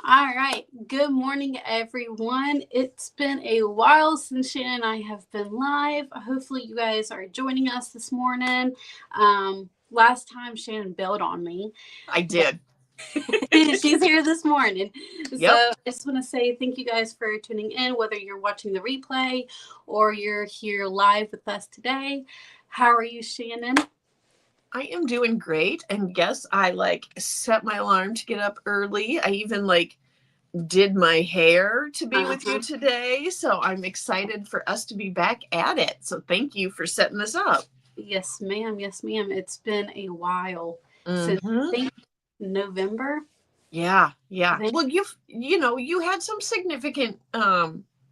All right. Good morning, everyone. It's been a while since Shannon and I have been live. Hopefully, you guys are joining us this morning. Last time Shannon bailed on me, I but did. she's here this morning. So Yep. I just want to say thank you guys for tuning in, whether you're watching the replay or you're here live with us today. How are you, Shannon? I am doing great. And yes, I set my alarm to get up early. I even did my hair to be with you Uh-huh. today. So I'm excited for us to be back at it. So thank you for setting this up. Yes, ma'am. Yes, ma'am. It's been a while since Mm-hmm. I think November. Yeah, I yeah. think. Well, you had some significant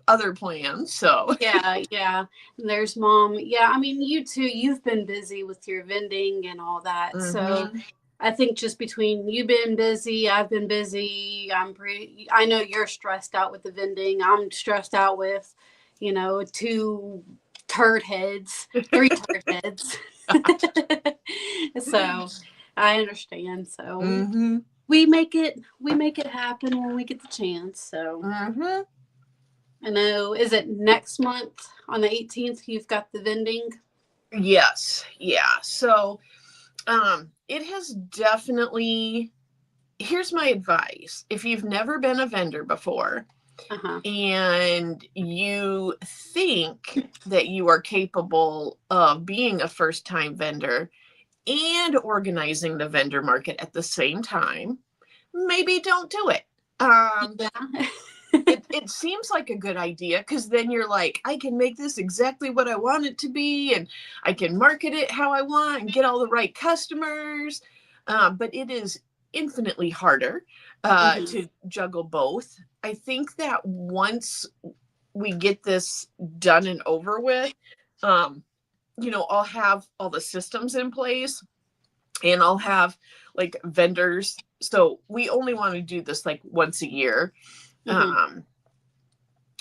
other plans, so Yeah, yeah. There's mom. Yeah, I mean, you too. You've been busy with your vending and all that. So mm-hmm. I think just between you been busy, I've been busy. I know you're stressed out with the vending. I'm stressed out with, two turd heads, three turd heads. So I understand. So mm-hmm. we make it happen when we get the chance. So Mm-hmm. I know. Is it next month on the 18th? You've got the vending. Yes, yeah. So it has definitely, here's my advice. If you've never been a vendor before Uh huh. and you think that you are capable of being a first time vendor and organizing the vendor market at the same time, maybe don't do it. Um, Yeah. it seems like a good idea because then you're like, I can make this exactly what I want it to be, and I can market it how I want and get all the right customers. But it is infinitely harder Hmm. to juggle both. I think that once we get this done and over with, um, I'll have all the systems in place and I'll have vendors. So we only want to do this once a year. Hmm. Um,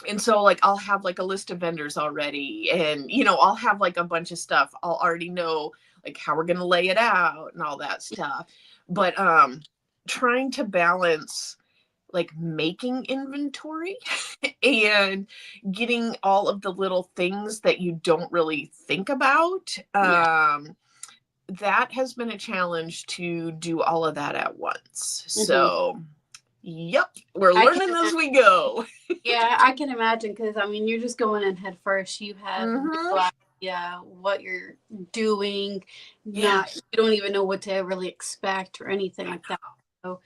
and so I'll have a list of vendors already, and I'll have a bunch of stuff. I'll already know how we're going to lay it out and all that stuff. But trying to balance making inventory and getting all of the little things that you don't really think about, Yeah. that has been a challenge to do all of that at once. Hmm. So yep, we're I can. learning as we go. Yeah, I can imagine because I mean, you're just going in head first. You have Mm-hmm. no idea what you're doing. Yeah. Not you don't even know what to really expect or anything I like that. So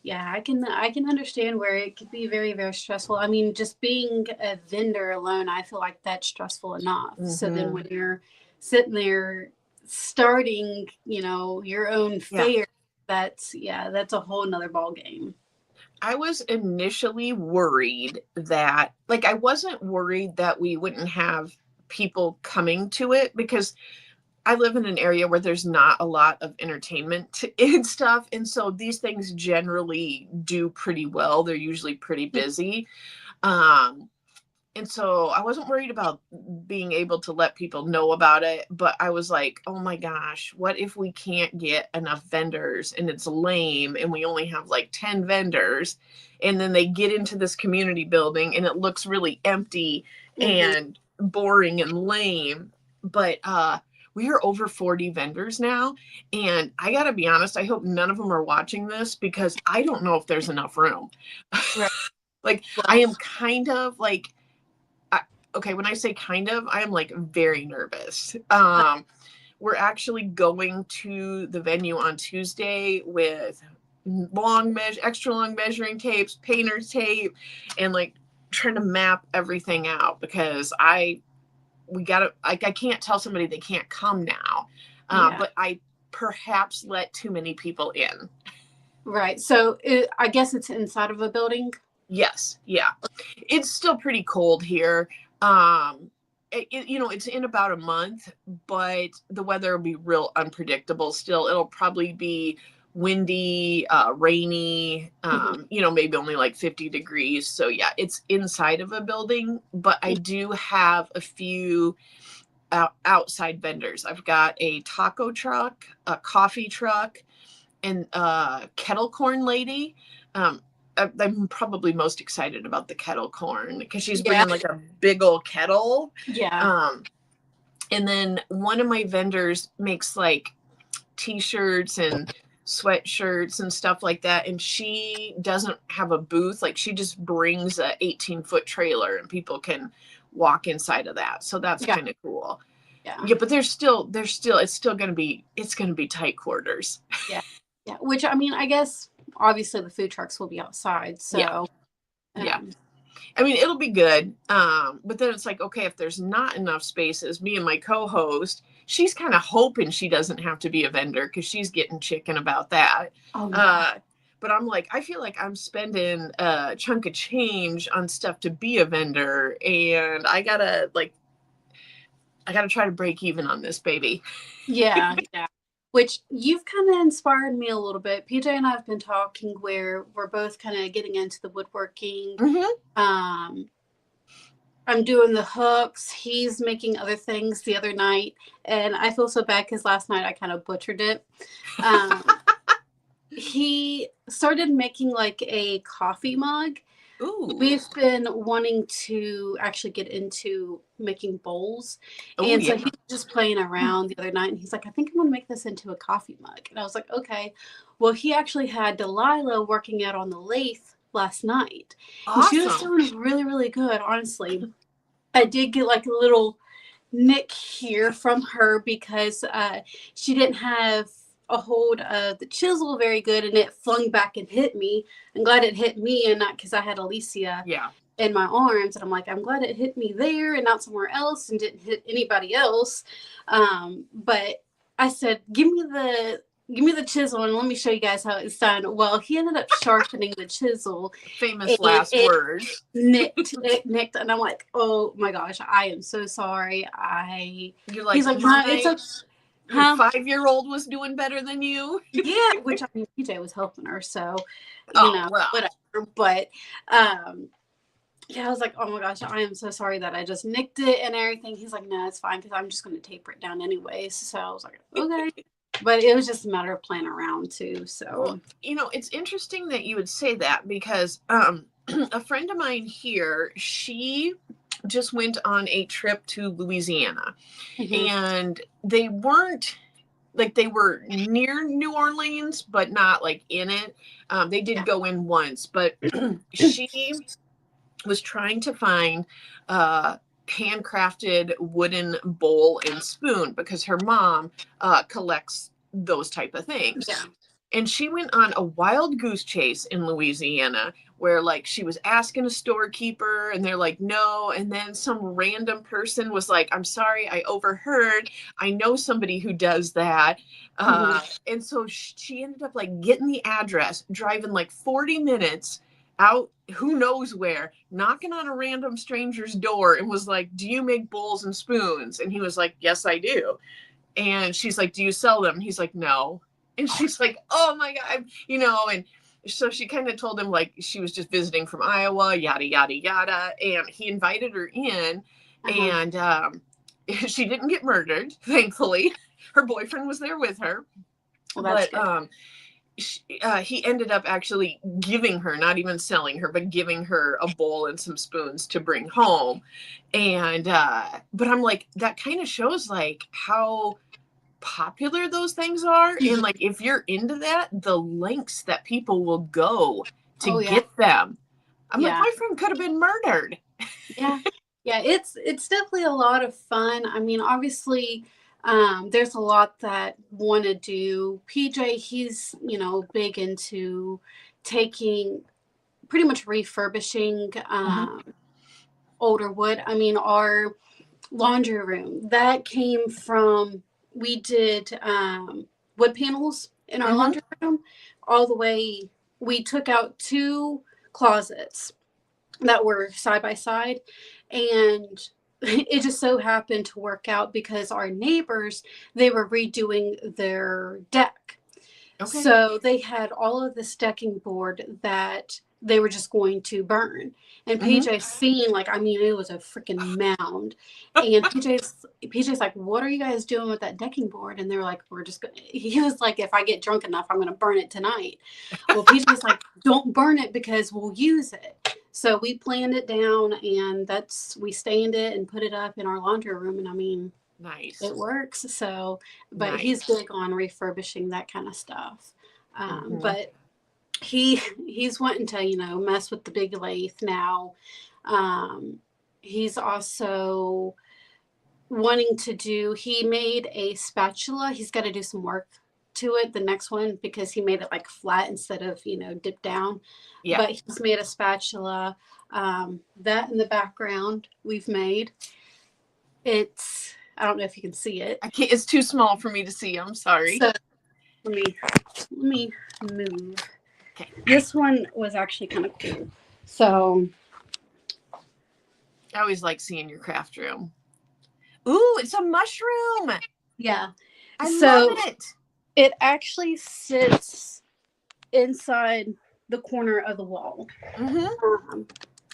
yeah, I can understand where it could be very, very stressful. I mean, just being a vendor alone, I feel like that's stressful enough. know. So then Mm-hmm. when you're sitting there starting, your own Yeah. fair, that's a whole nother ball game. I was initially worried that, I wasn't worried that we wouldn't have people coming to it because I live in an area where there's not a lot of entertainment and stuff. And so these things generally do pretty well. They're usually pretty busy. Um, and so I wasn't worried about being able to let people know about it, but I was like, oh my gosh, what if we can't get enough vendors and it's lame and we only have 10 vendors, and then they get into this community building and it looks really empty Hmm. and boring and lame. But we are over 40 vendors now, and I got to be honest, I hope none of them are watching this because I don't know if there's enough room. Right. I Well, am kind of I, okay, when I say kind of, I am very nervous. We're actually going to the venue on Tuesday with extra long measuring tapes, painter's tape, and trying to map everything out because we gotta, I can't tell somebody they can't come now. yeah. But I perhaps let too many people in. Right. So I guess it's inside of a building. Yes, yeah. It's still pretty cold here. Um, it's in about a month, but the weather will be real unpredictable still. It'll probably be windy, rainy, Hmm. maybe only 50 degrees. So, yeah, it's inside of a building, but I do have a few outside vendors. I've got a taco truck, a coffee truck, and a kettle corn lady. Um, I'm probably most excited about the kettle corn because she's Yeah. bringing like a big old kettle. Yeah. And then one of my vendors makes like t-shirts and sweatshirts and stuff like that. And she doesn't have a booth. Like she just brings a 18-foot trailer and people can walk inside of that. So that's Yeah. kind of cool. Yeah. Yeah, but it's still going to be tight quarters. Yeah. Yeah. Which, I mean, I guess obviously the food trucks will be outside. So, Yeah. I mean, it'll be good. But then it's like, okay, if there's not enough spaces, me and my co-host, she's kind of hoping she doesn't have to be a vendor because she's getting chicken about that. Oh, yeah. But I'm like, I feel like I'm spending a chunk of change on stuff to be a vendor, and I gotta try to break even on this baby. Yeah. Yeah. Which you've kind of inspired me a little bit. PJ and I have been talking where we're both kind of getting into the woodworking. Mm-hmm. I'm doing the hooks. He's making other things the other night. And I feel so bad because last night I kind of butchered it. He started making like a coffee mug. Ooh. We've been wanting to actually get into making bowls. Oh, And so yeah. he was just playing around the other night and he's like, I think I'm going to make this into a coffee mug. And I was like, okay. Well, he actually had Delilah working out on the lathe last night. And she was doing really, really good, honestly. I did get like a little nick here from her because she didn't have a hold of the chisel very good and it flung back and hit me. I'm glad it hit me and not because I had Alicia in my arms. And I'm like, I'm glad it hit me there and not somewhere else and didn't hit anybody else. But I said, give me the chisel and let me show you guys how it's done. Well, he ended up sharpening the chisel. Famous last words. It nicked, and I'm like, oh my gosh, I am so sorry. You're like, he's like, no, it's okay. Your 5-year-old was doing better than you. Yeah, which I mean, PJ was helping her, so whatever. But yeah, I was like, oh my gosh, I am so sorry that I just nicked it and everything. He's like, no, it's fine because I'm just going to taper it down anyways. So I was like, okay. But it was just a matter of playing around too. So, well, it's interesting that you would say that because a friend of mine here, she just went on a trip to Louisiana. Mm-hmm. And they weren't like, they were near New Orleans, but not like in it. They did go in once, but she was trying to find handcrafted wooden bowl and spoon because her mom collects those type of things. Yeah. And she went on a wild goose chase in Louisiana where like she was asking a storekeeper and they're like, no. And then some random person was like, I'm sorry, I overheard. I know somebody who does that. And so she ended up like getting the address, driving like 40 minutes out, who knows where, knocking on a random stranger's door and was like, do you make bowls and spoons? And he was like, yes, I do. And she's like, do you sell them? He's like, no. And she's like, oh my God, and so she kind of told him like she was just visiting from Iowa, yada, yada, yada. And he invited her in and she didn't get murdered, thankfully. Her boyfriend was there with her. Well, that's good. He ended up actually giving her, not even selling her, but giving her a bowl and some spoons to bring home. And, but I'm like, that kind of shows like how popular those things are. And like, if you're into that, the lengths that people will go to get them. My boyfriend could have been murdered. Yeah. It's definitely a lot of fun. I mean, obviously, there's a lot that want to do. PJ, he's, big into taking, pretty much refurbishing older wood. I mean, our laundry room, that came from, we did wood panels in our laundry room all the way. We took out 2 closets that were side by side, and it just so happened to work out because our neighbors, they were redoing their deck. Okay. So they had all of this decking board that they were just going to burn. And PJ seen, like, I mean, it was a freaking mound. And PJ's like, what are you guys doing with that decking board? And they're like, we're just going to, he was like, if I get drunk enough, I'm going to burn it tonight. Well, PJ's like, don't burn it because we'll use it. So we planned it down, and we stained it and put it up in our laundry room. And I mean, Nice. it works. So, but Nice. he's big on refurbishing that kind of stuff. But he's wanting to, you know, mess with the big lathe now. He's also wanting to he made a spatula. He's got to do some work to it, the next one, because he made it like flat instead of, you know, dip down. Yeah. But he's made a spatula. That in the background we've made. I don't know if you can see it. I can't, it's too small for me to see. I'm sorry. So let me move. Okay. This one was actually kind of cool. So I always like seeing your craft room. Ooh, it's a mushroom. Yeah. I love it. It actually sits inside the corner of the wall.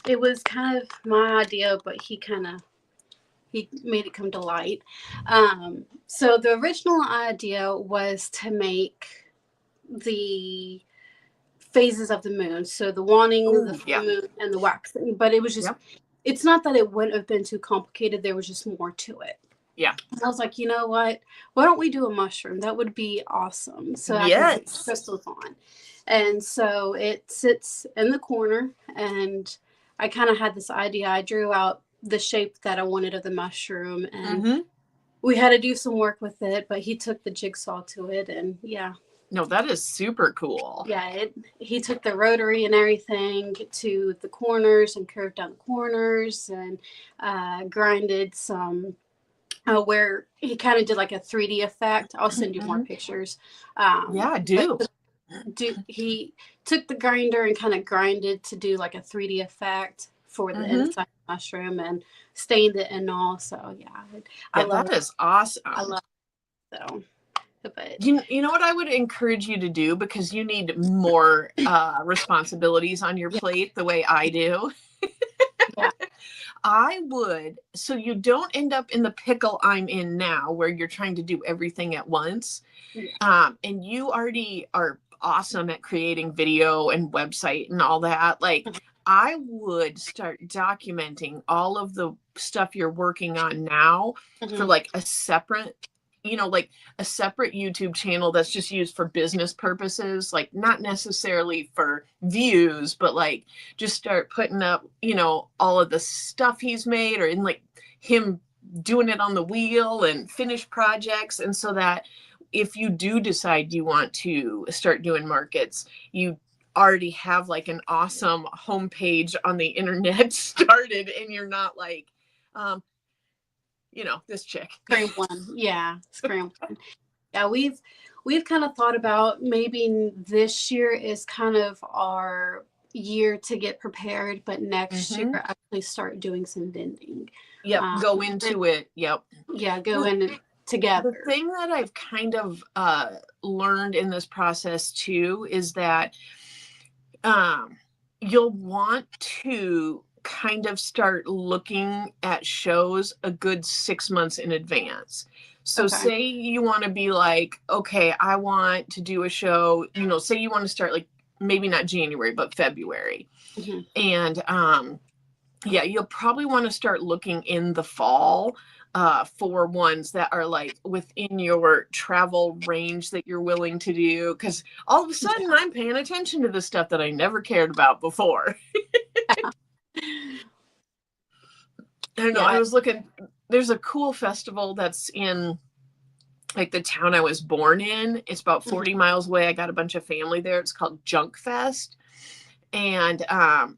It was kind of my idea, but he made it come to light. So the original idea was to make the phases of the moon. So the waning, the full moon, and the waxing. But it was just, it's not that it wouldn't have been too complicated. There was just more to it. Yeah. And I was like, you know what? Why don't we do a mushroom? That would be awesome. So I can put crystals on. And so it sits in the corner, and I kind of had this idea. I drew out the shape that I wanted of the mushroom, and we had to do some work with it, but he took the jigsaw to it, and yeah. No, that is super cool. Yeah, he took the rotary and everything to the corners and curved down the corners and grinded some where he kind of did like a 3D effect. I'll send you more pictures. Yeah, do. He took the grinder and kind of grinded to do like a 3D effect for the inside of the mushroom and stained it and all. So yeah, I love that is awesome. I love it. So. But you know what I would encourage you to do, because you need more responsibilities on your plate the way I do. I would, so you don't end up in the pickle I'm in now where you're trying to do everything at once. And you already are awesome at creating video and website and all that. Like, I would start documenting all of the stuff you're working on now for like a separate, you know, like a separate YouTube channel that's just used for business purposes, like not necessarily for views, but like just start putting up, you know, all of the stuff he's made, or in like him doing it on the wheel and finished projects. And so that if you do decide you want to start doing markets, you already have like an awesome homepage on the internet started, and you're not like, you know, this chick. Scram one. Yeah. Scram one. Yeah. We've kind of thought about maybe this year is kind of our year to get prepared, but next year actually start doing some vending. Yep. Go into it. Yep. Yeah. Go in together. The thing that I've kind of learned in this process too is that you'll want to kind of start looking at shows a good 6 months in advance. So say you want to be like, okay, I want to do a show, you know, say you want to start like maybe not January, but February. And yeah, you'll probably want to start looking in the fall for ones that are like within your travel range that you're willing to do. Because all of a sudden I'm paying attention to the stuff that I never cared about before. I don't know. I was looking, there's a cool festival that's in like the town I was born in. It's about 40 miles away. I got a bunch of family there. It's called Junk Fest. And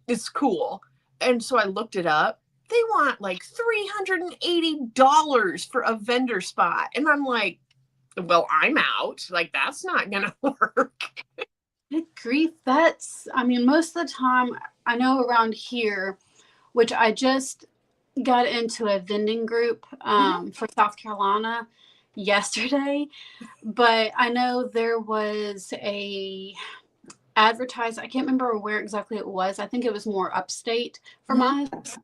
it's cool. And so I looked it up. They want like $380 for a vendor spot. And I'm like, well, I'm out. Like, that's not going to work. Good grief. I mean, most of the time I know around here, which I just got into a vending group for South Carolina yesterday, but I know there was advertised. I can't remember where exactly it was. I think it was more upstate from Mhm. us.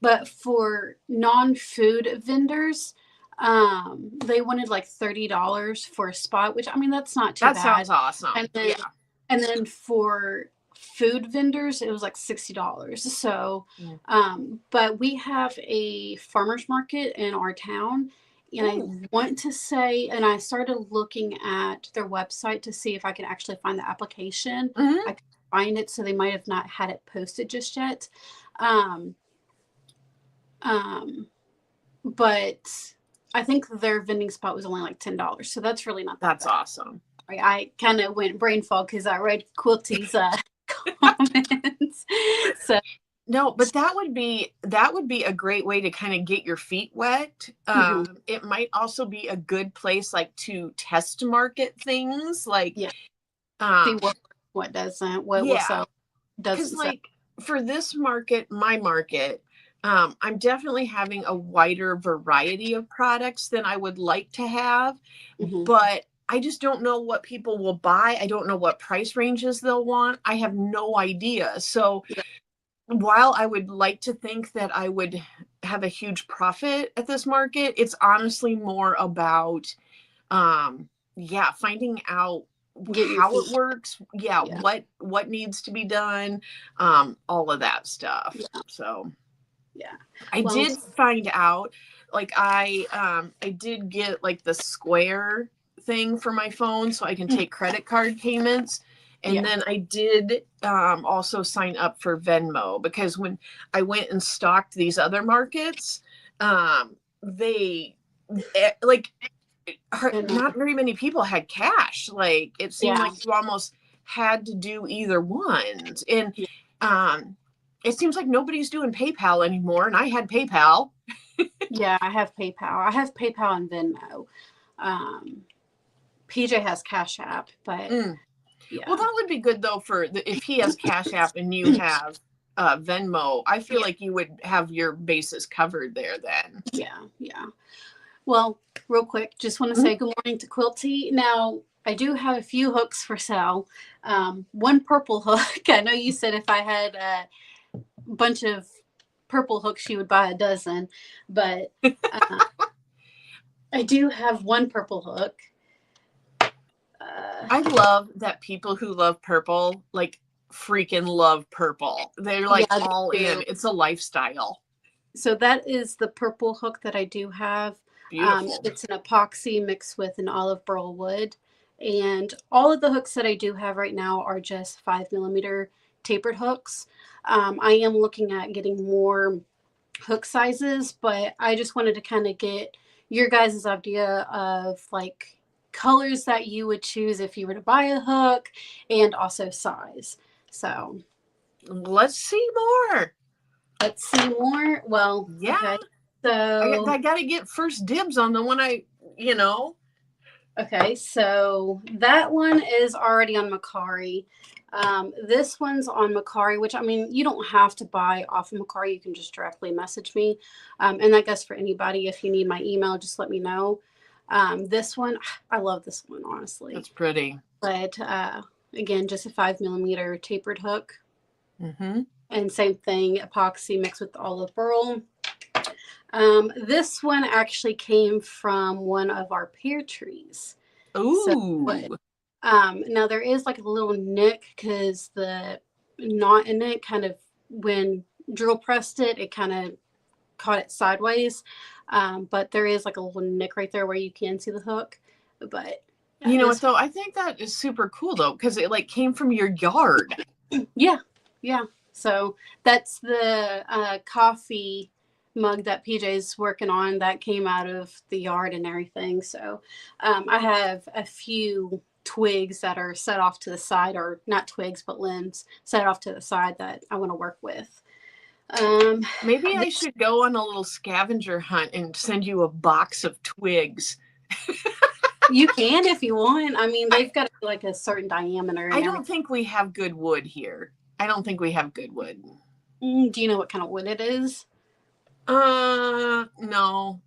But for non-food vendors, they wanted like $30 for a spot, which I mean that's not too That bad. sounds awesome. And then Yeah. and then for food vendors, it was like $60. So, Mm. but we have a farmers market in our town, and I Ooh. want to say, and I started looking at their website to see if I can actually find the application. Mhm. I could find it, so they might have not had it posted just yet. Um, um, but I think their vending spot was only like $10, so that's really not that That's bad. awesome. I kind of went brain fog because I read Quilty's comments. So No, but that would be a great way to kind of get your feet wet. mhm, It might also be a good place like to test market things, like yeah, see um, what doesn't, what will yeah, sell, because doesn't sell. like for this market, my market, I'm definitely having a wider variety of products than I would like to have, Hmm. but I just don't know what people will buy. I don't know what price ranges they'll want. I have no idea. So Yeah, while I would like to think that I would have a huge profit at this market, it's honestly more about yeah, finding out get your how feet. it works, yeah, Yeah, what needs to be done, all of that stuff. yeah, So yeah. I Well, did find out, like I did get like the Square thing for my phone so I can take credit card payments. And yeah, then I did also sign up for Venmo because when I went and stalked these other markets, they like and not very many people had cash. Like it seemed yeah, like you almost had to do either one. And yeah, um, it seems like nobody's doing PayPal anymore. And I had PayPal. yeah. I have PayPal. I have PayPal and Venmo. Um, PJ has Cash App, but Mm. Well, yeah, that would be good though if he has Cash App and you have Venmo. I feel yeah, like you would have your bases covered there then. yeah, yeah. Well, real quick, just want to Mhm. say good morning to Quilty. Now, I do have a few hooks for sale. One purple hook. I know you said if I had a bunch of purple hooks, you would buy a dozen, but uh, I do have one purple hook. Uh, I love that people who love purple like freaking love purple. They're yeah, like all they do. in. It's a lifestyle. So that is the purple hook that I do have. Beautiful. It's an epoxy mixed with an olive burl wood. And all of the hooks that I do have right now are just 5 millimeter tapered hooks. I am looking at getting more hook sizes, but I just wanted to kind of get your guys' idea of like colors that you would choose if you were to buy a hook and also size. So Let's see more. let's see more. Well, Yeah, okay. I So got to get first dibs on the one you know. okay, so that one is already on Macari. This one's on Macari, which I mean, you don't have to buy off of Macari. You can just directly message me. And that goes for anybody. If you need my email, just let me know. This one, I love this one, honestly. That's pretty. But again, just a 5 millimeter tapered hook. Mm-hmm. And same thing, epoxy mixed with olive burl. This one actually came from one of our pear trees. So Ooh. now there is like a little nick because the knot in it kind of when drill pressed it, it kind of caught it sideways. But there is like a little nick right there where you can see the hook. But yeah, You know what this though? I think that is super cool though because it like came from your yard. yeah, yeah. So that's the coffee mug that PJ's working on that came out of the yard and everything. So I have a few twigs that are set off to the side, or not twigs, but limbs set off to the side that I want to work with. Um, Maybe I this, should go on a little scavenger hunt and send you a box of twigs. you can if you want. I mean, they've got like a certain diameter I and don't everything. think we have good wood here. I don't think we have good wood. Do you know what kind of wood it is? No.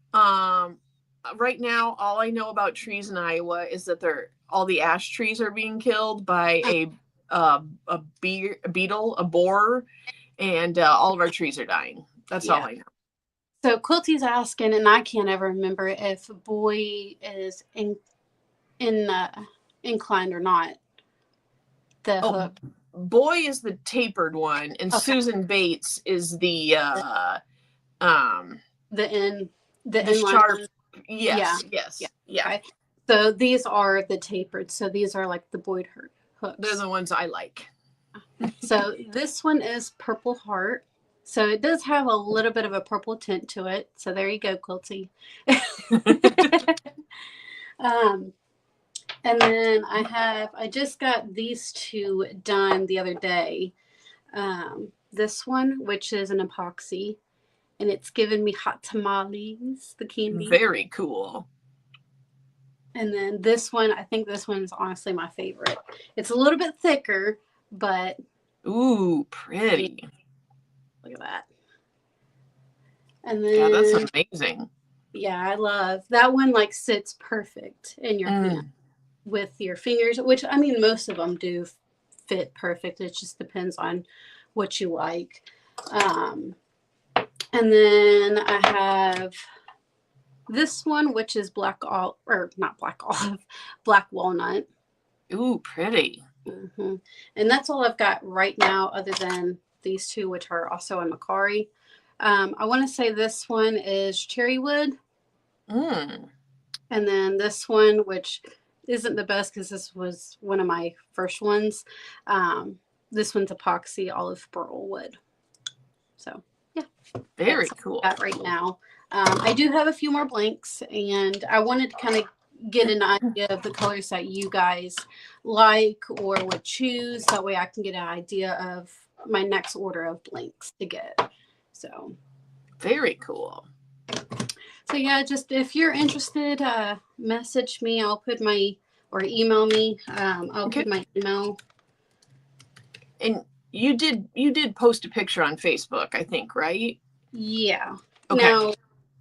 Right now, all I know about trees in Iowa is that they're all the ash trees are being killed by a a beetle, a borer, and all of our trees are dying. That's all I know. So Quilty's asking, and I can't ever remember if Boy is inclined or not. The hook. Boy is the tapered one, and Okay. Susan Bates is the sharp. Yes. Yeah. Okay. So these are the tapered. So these are like the Boyd hooks. They're the ones I like. So this one is Purple Heart. So it does have a little bit of a purple tint to it. So there you go, Quilty. And then I just got these two done the other day. This one, which is an epoxy, and it's given me hot tamales, the candy. Very cool. And then this one, I think this one is honestly my favorite. It's a little bit thicker, but ooh, pretty. Look at that. And then yeah, that's amazing. Yeah, I love that one. Like sits perfect in your hand with your fingers, which I mean, most of them do fit perfect. It just depends on what you like. And then I have this one, which is black walnut. Ooh, pretty. Mm-hmm. And that's all I've got right now, other than these two, which are also in Macari. I want to say this one is cherry wood. And then this one, which isn't the best because this was one of my first ones. This one's epoxy olive burl wood. So yeah, very cool. That right now, I do have a few more blanks, and I wanted to kind of get an idea of the colors that you guys like or would choose. That way, I can get an idea of my next order of blanks to get. So very cool. So yeah, just if you're interested, message me. I'll put or email me. I'll put my email. And you did post a picture on Facebook, I think, right? Yeah. Okay. Now,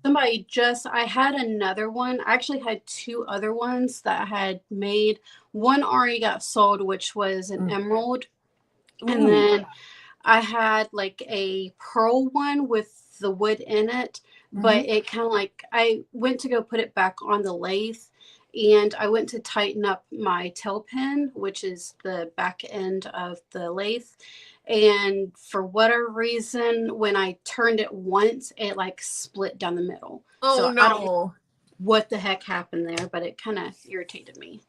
I had another one. I actually had two other ones that I had made. One already got sold, which was an emerald. Ooh. And then I had like a pearl one with the wood in it. But it kind of like, I went to go put it back on the lathe, and I went to tighten up my tail pin, which is the back end of the lathe. And for whatever reason, when I turned it once, it like split down the middle. Oh, so no. I don't know what the heck happened there, but it kind of irritated me.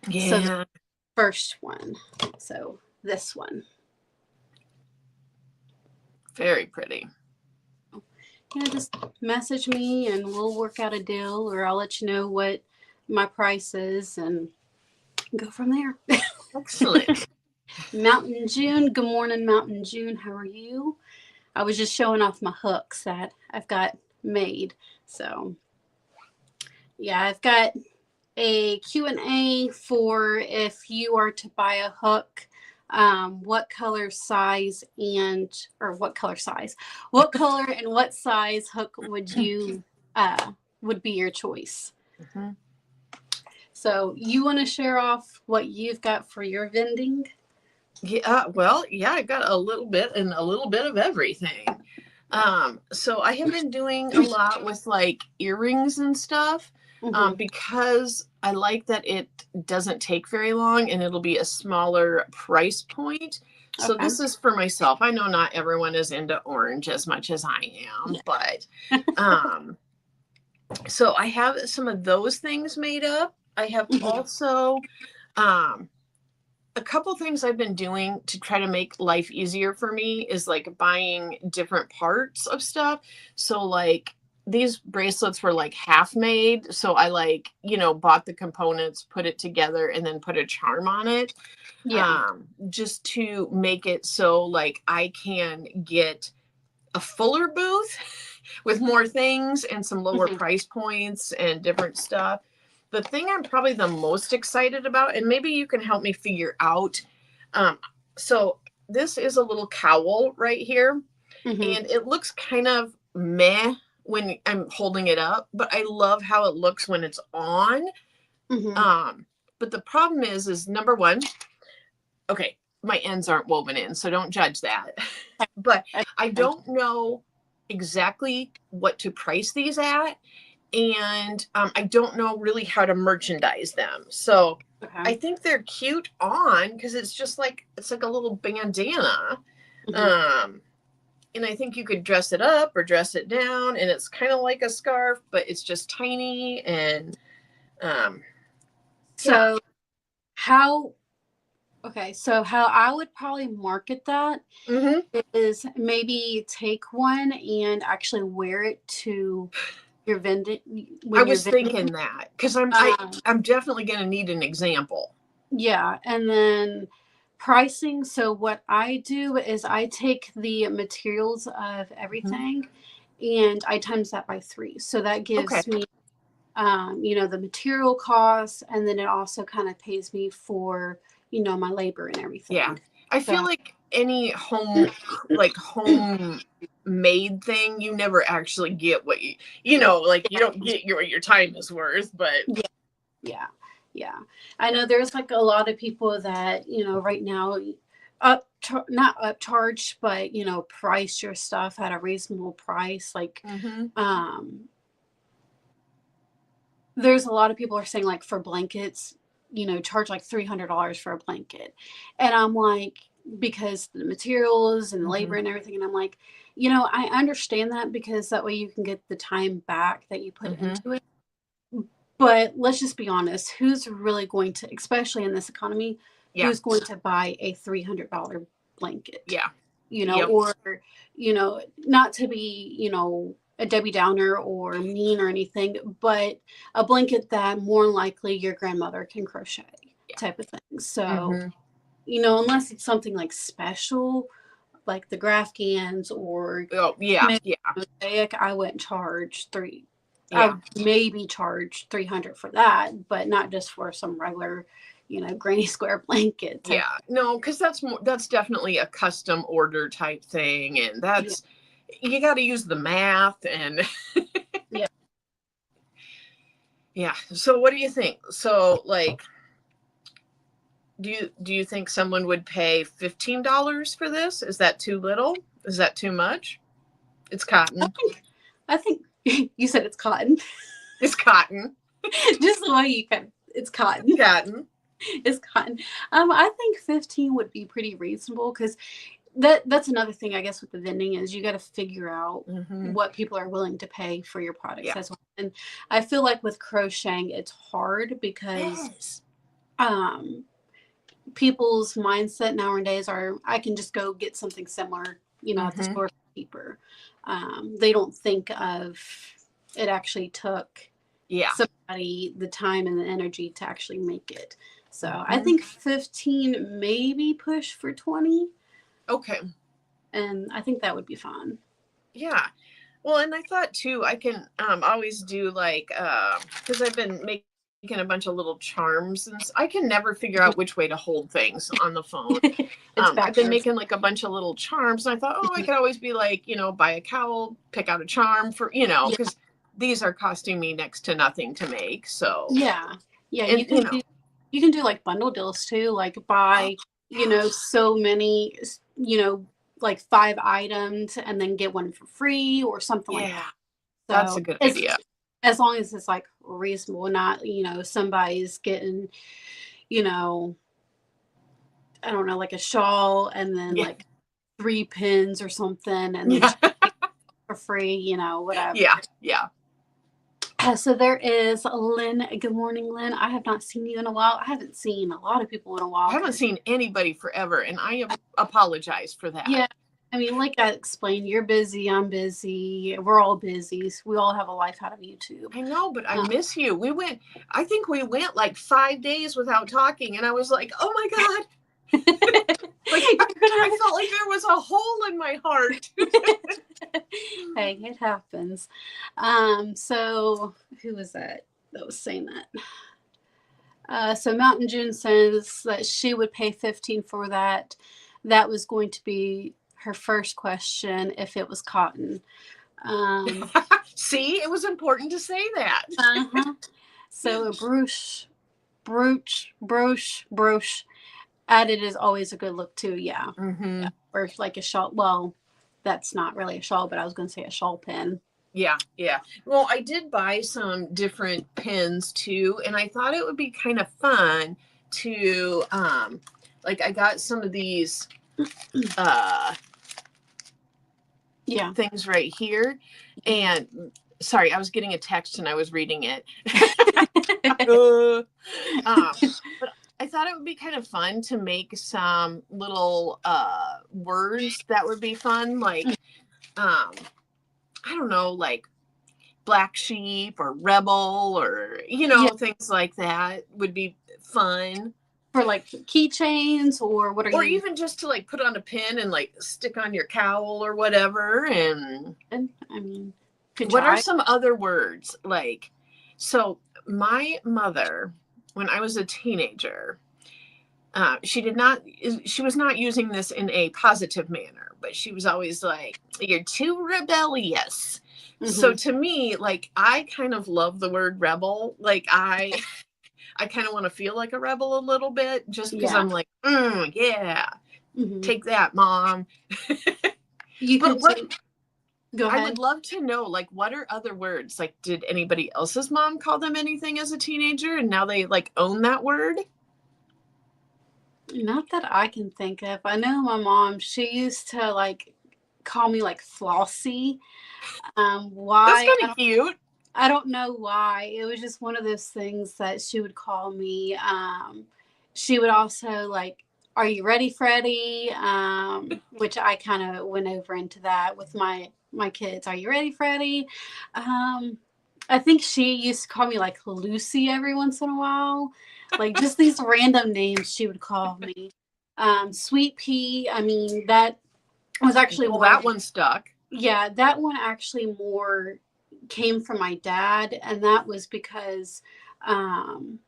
Yeah. So the first one. So this one. Very pretty. Just message me and we'll work out a deal, or I'll let you know what my price is and go from there. Excellent. Mountain June. Good morning, Mountain June. How are you? I was just showing off my hooks that I've got made. So yeah, I've got a Q&A for if you are to buy a hook. What color and what size hook would you would be your choice? So you want to share off what you've got for your vending? Yeah, I got a little bit of everything. So I have been doing a lot with like earrings and stuff. Because I like that it doesn't take very long and it'll be a smaller price point. So this is for myself. I know not everyone is into orange as much as I am, but so I have some of those things made up. I have also a couple things I've been doing to try to make life easier for me is like buying different parts of stuff. So like these bracelets were like half made. So I like, bought the components, put it together, and then put a charm on it. Yeah. Just to make it so like I can get a fuller booth with more things and some lower price points and different stuff. The thing I'm probably the most excited about, and maybe you can help me figure out. So this is a little cowl right here, and it looks kind of meh when I'm holding it up, but I love how it looks when it's on. But the problem is number one, okay, my ends aren't woven in, so don't judge that. But I don't know exactly what to price these at, and I don't know really how to merchandise them. So I think they're cute on because it's like a little bandana. And I think you could dress it up or dress it down, and it's kind of like a scarf, but it's just tiny. And so how I would probably market that is maybe take one and actually wear it to your vending. I was thinking that because I'm definitely going to need an example. Yeah, and then pricing. So what I do is I take the materials of everything and I times that by 3. So that gives me the material costs, and then it also kind of pays me for, my labor and everything. Yeah. I feel like any home made thing, you never actually get what you don't get your time is worth, but yeah. I know there's like a lot of people that, right now not upcharge, but, price your stuff at a reasonable price. Like, there's a lot of people are saying like for blankets, charge like $300 for a blanket. And I'm like, because the materials and the labor and everything. And I'm like, I understand that because that way you can get the time back that you put into it. But let's just be honest, who's really going to, especially in this economy, who's going to buy a $300 blanket? Yeah. Or, not to be, a Debbie Downer or mean or anything, but a blanket that more likely your grandmother can crochet type of thing. So, unless it's something like special, like the Grafgans or mosaic, I wouldn't charge I would maybe charge $300 for that, but not just for some regular, granny square blanket. No, because that's definitely a custom order type thing, and that's you got to use the math and So what do you think? So like, do you think someone would pay $15 for this? Is that too little? Is that too much? It's cotton. I think you said it's cotton. It's cotton. Just the way you can. It's cotton. Cotton. It's cotton. I think 15 would be pretty reasonable because that's another thing, I guess, with the vending is you got to figure out what people are willing to pay for your products as well. And I feel like with crocheting, it's hard because people's mindset nowadays are, I can just go get something similar, at the store cheaper. They don't think of it actually took somebody the time and the energy to actually make it. So I think 15, maybe push for 20. Okay. And I think that would be fun. Yeah. Well, and I thought too, I can always do like, because I've been making a bunch of little charms, and I can never figure out which way to hold things on the phone. I've been making like a bunch of little charms, and I thought, I could always be like, buy a cowl, pick out a charm for, because these are costing me next to nothing to make. So and, you can do like bundle deals too, like buy, so many, like 5 items and then get one for free or something like that. So that's a good idea. As long as it's like reasonable, not, somebody's getting, I don't know, like a shawl and then like 3 pins or something and then for free, whatever. Yeah. So there is Lynn. Good morning, Lynn. I have not seen you in a while. I haven't seen a lot of people in a while. I haven't seen anybody forever, and I apologize for that. Yeah. I mean, like I explained, you're busy, I'm busy, we're all busy. So we all have a life out of YouTube. I know, but I miss you. I think we went like 5 days without talking, and I was like, oh my God. I felt like there was a hole in my heart. Hey, it happens. So who was that was saying that? So Mountain June says that she would pay 15 for that. That was going to be her first question if it was cotton. See, it was important to say that. So a brooch. Added is always a good look too. Yeah. Mm-hmm. Yeah. Or like a shawl. Well, that's not really a shawl, but I was going to say a shawl pin. Yeah, yeah. Well, I did buy some different pins too, and I thought it would be kind of fun to like I got some of these Yeah. things right here. And sorry, I was getting a text and I was reading it. But I thought it would be kind of fun to make some little words that would be fun, like I don't know, like black sheep or rebel or Yeah. things like that would be fun. For like keychains, or what are Or you? even just to like put on a pin and like stick on your cowl or whatever. And I mean, could what are try. some other words? Like, so my mother, when I was a teenager, she was not using this in a positive manner, but she was always like, you're too rebellious. So Mm-hmm. to me, like, I kind of love the word rebel. Like, I kind of want to feel like a rebel a little bit, just because Yeah. I'm like, yeah, Mm-hmm. take that, mom. You But could what do. Go I would ahead. love to know, like, what are other words? Like, did anybody else's mom call them anything as a teenager, and now they like own that word? Not that I can think of. I know my mom, she used to like call me like Flossie. That's Why? kind of cute. I don't know why. It was just one of those things that she would call me. She would also like, "Are you ready, Freddie?" Which I kind of went over into that with my kids. Are you ready, Freddie? Um, I think she used to call me like Lucy every once in a while, like just these random names she would call me. Sweet Pea. I mean, that was actually Well, one. that one stuck. Yeah, that one actually more came from my dad, and that was because, um,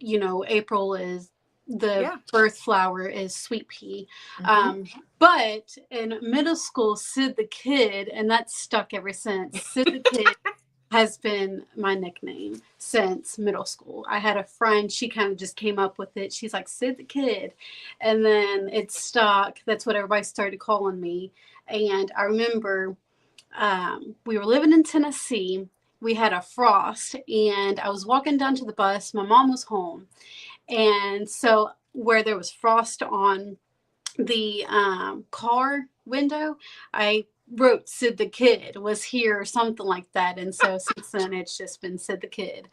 April is the Yeah. birth flower is sweet pea. Mm-hmm. But in middle school, Sid the Kid, and that's stuck ever since. Sid the Kid has been my nickname since middle school. I had a friend, she kind of just came up with it. She's like, Sid the Kid. And then it stuck. That's what everybody started calling me. And I remember we were living in Tennessee. We had a frost, and I was walking down to the bus. My mom was home. And so, where there was frost on the car window, I wrote Sid the Kid was here or something like that. And so since then, it's just been Sid the Kid.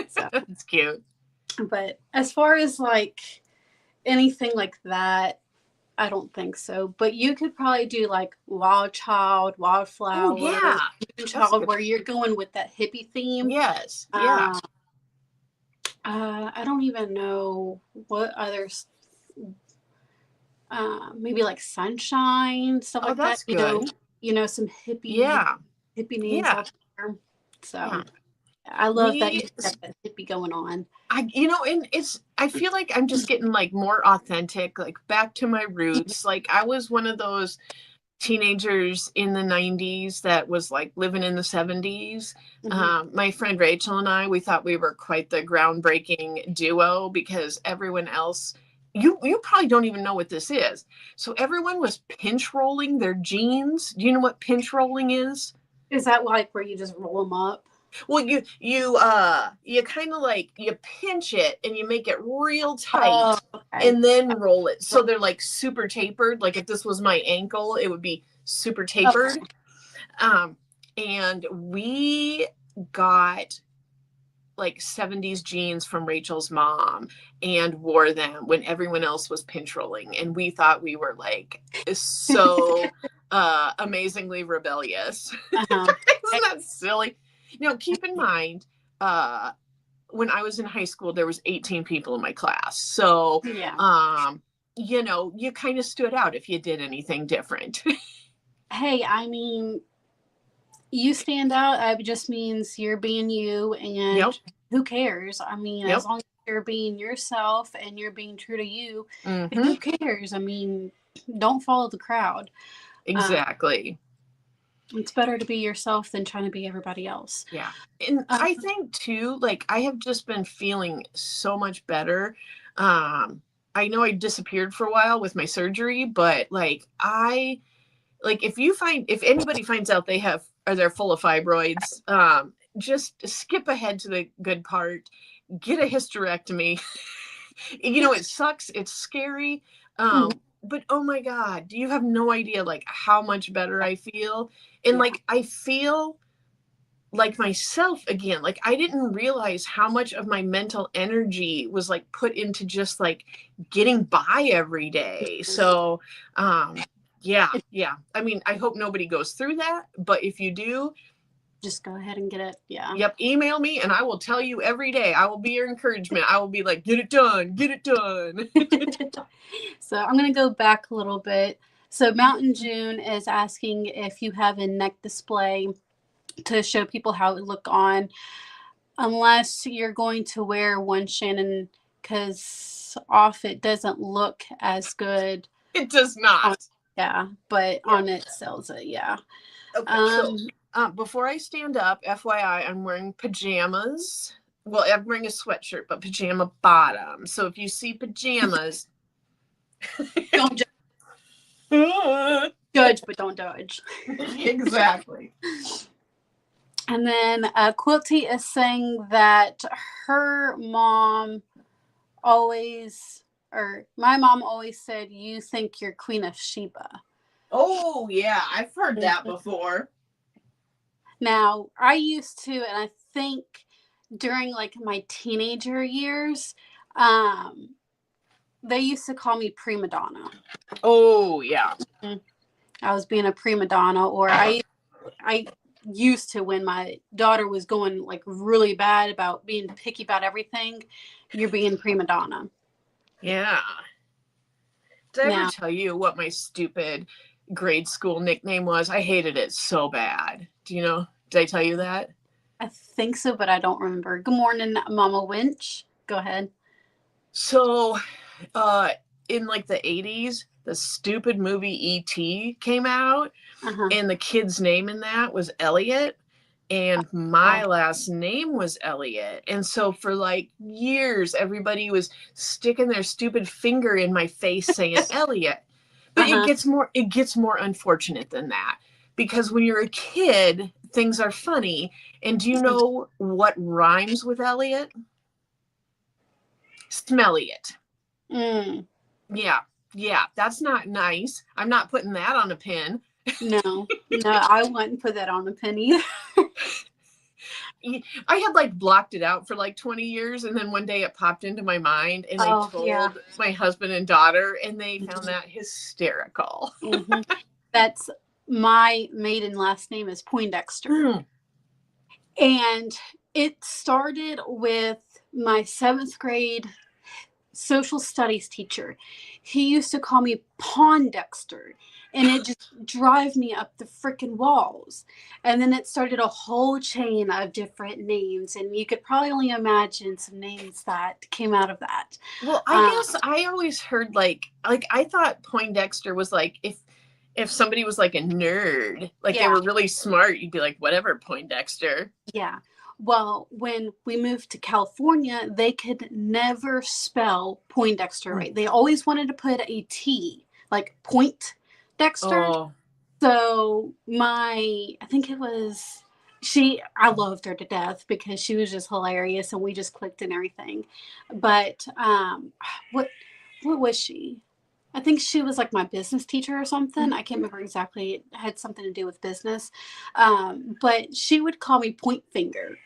So, That's cute. but as far as like anything like that, I don't think so. But you could probably do like Wild Child, Oh Wildflower, yeah, Moon that's Child, good. where you're going with that hippie theme. Yes, yeah. Uh, I don't even know what others. Maybe like Sunshine, stuff Oh, like that. that's good. Some Yeah, hippie names yeah, out there. So yeah. I love that you We got that hippie going on. and I feel like I'm just getting like more authentic, like back to my roots. Like I was one of those teenagers in the 90s that was like living in the 70s. Hmm. My friend Rachel and I, we thought we were quite the groundbreaking duo because everyone else, you probably don't even know what this is. So everyone was pinch rolling their jeans. Do you know what pinch rolling is? Is that like where you just roll them up? Well, you kind of like you pinch it and you make it real tight Oh, okay. and then roll it. So they're like super tapered. Like if this was my ankle, it would be super tapered. Okay. Um, and we got like 70s jeans from Rachel's mom and wore them when everyone else was pinch rolling. And we thought we were like so amazingly rebellious. Uh-huh. Isn't that silly? Now, keep in mind, when I was in high school, there was 18 people in my class. So, Yeah. you kind of stood out if you did anything different. Hey, I mean, you stand out. It just means you're being you, Yep. and who cares? I mean, as Yep. long as you're being yourself and you're being true to you, Mm-hmm. who cares? I mean, don't follow the crowd. Uh, Exactly. it's better to be yourself than trying to be everybody else. Yeah. And Uh, I think too, like I have just been feeling so much better. Um, I know I disappeared for a while with my surgery, but like if anybody finds out they're full of fibroids, just skip ahead to the good part. Get a hysterectomy. It sucks. It's scary. But oh my God, you have no idea like how much better I feel. And like, I feel like myself again. Like, I didn't realize how much of my mental energy was like put into just like getting by every day. So, yeah. I mean, I hope nobody goes through that, but if you do, just go ahead and get it. Yeah. Yep. Email me and I will tell you every day. I will be your encouragement. I will be like, get it done. Get it done. So I'm going to go back a little bit. So Mountain June is asking if you have a neck display to show people how it look on, unless you're going to wear one, Shannon, because off it doesn't look as good. It does not. But on it sells it. Yeah. Okay, before I stand up, FYI, I'm wearing pajamas. Well, I'm wearing a sweatshirt, but pajama bottom. So if you see pajamas, don't judge, but don't dodge. Exactly. And then Quilty is saying that her mom my mom always said, you think you're Queen of Sheba. Oh, yeah. I've heard that before. Now, I used to, and I think during like my teenager years, they used to call me prima donna. Oh, yeah. I was being a prima donna, or I used to, when my daughter was going like really bad about being picky about everything, you're being prima donna. Yeah. Did I ever tell you what my stupid grade school nickname was? I hated it so bad. Do you know? Did I tell you that? I think so, but I don't remember. Good morning, Mama Winch. Go ahead. So, in like the 80s, the stupid movie E.T. came out, and the kid's name in that was Elliot, and my last name was Elliot. And so for like years, everybody was sticking their stupid finger in my face saying Elliot. But it gets more unfortunate than that, because when you're a kid, things are funny. And do you know what rhymes with Elliot? Smelly it. Yeah, that's not nice. I'm not putting that on a pin. No, I wouldn't put that on a pin either. I had like blocked it out for like 20 years, and then one day it popped into my mind, and I told my husband and daughter, and they found that hysterical. That's my maiden last name is Poindexter. And it started with my 7th grade social studies teacher. He used to call me Pondexter, and it just drive me up the freaking walls. And then it started a whole chain of different names, and you could probably only imagine some names that came out of that. Well, I guess I always heard like I thought Poindexter was like if somebody was like a nerd, like they were really smart, you'd be like, whatever, Poindexter. Yeah. Well, when we moved to California, they could never spell Poindexter right. They always wanted to put a T, like Point Dexter. So I think it was I loved her to death because she was just hilarious and we just clicked and everything. But what was she? I think she was like my business teacher or something. I can't remember exactly. It had something to do with business. But she would call me Point Finger.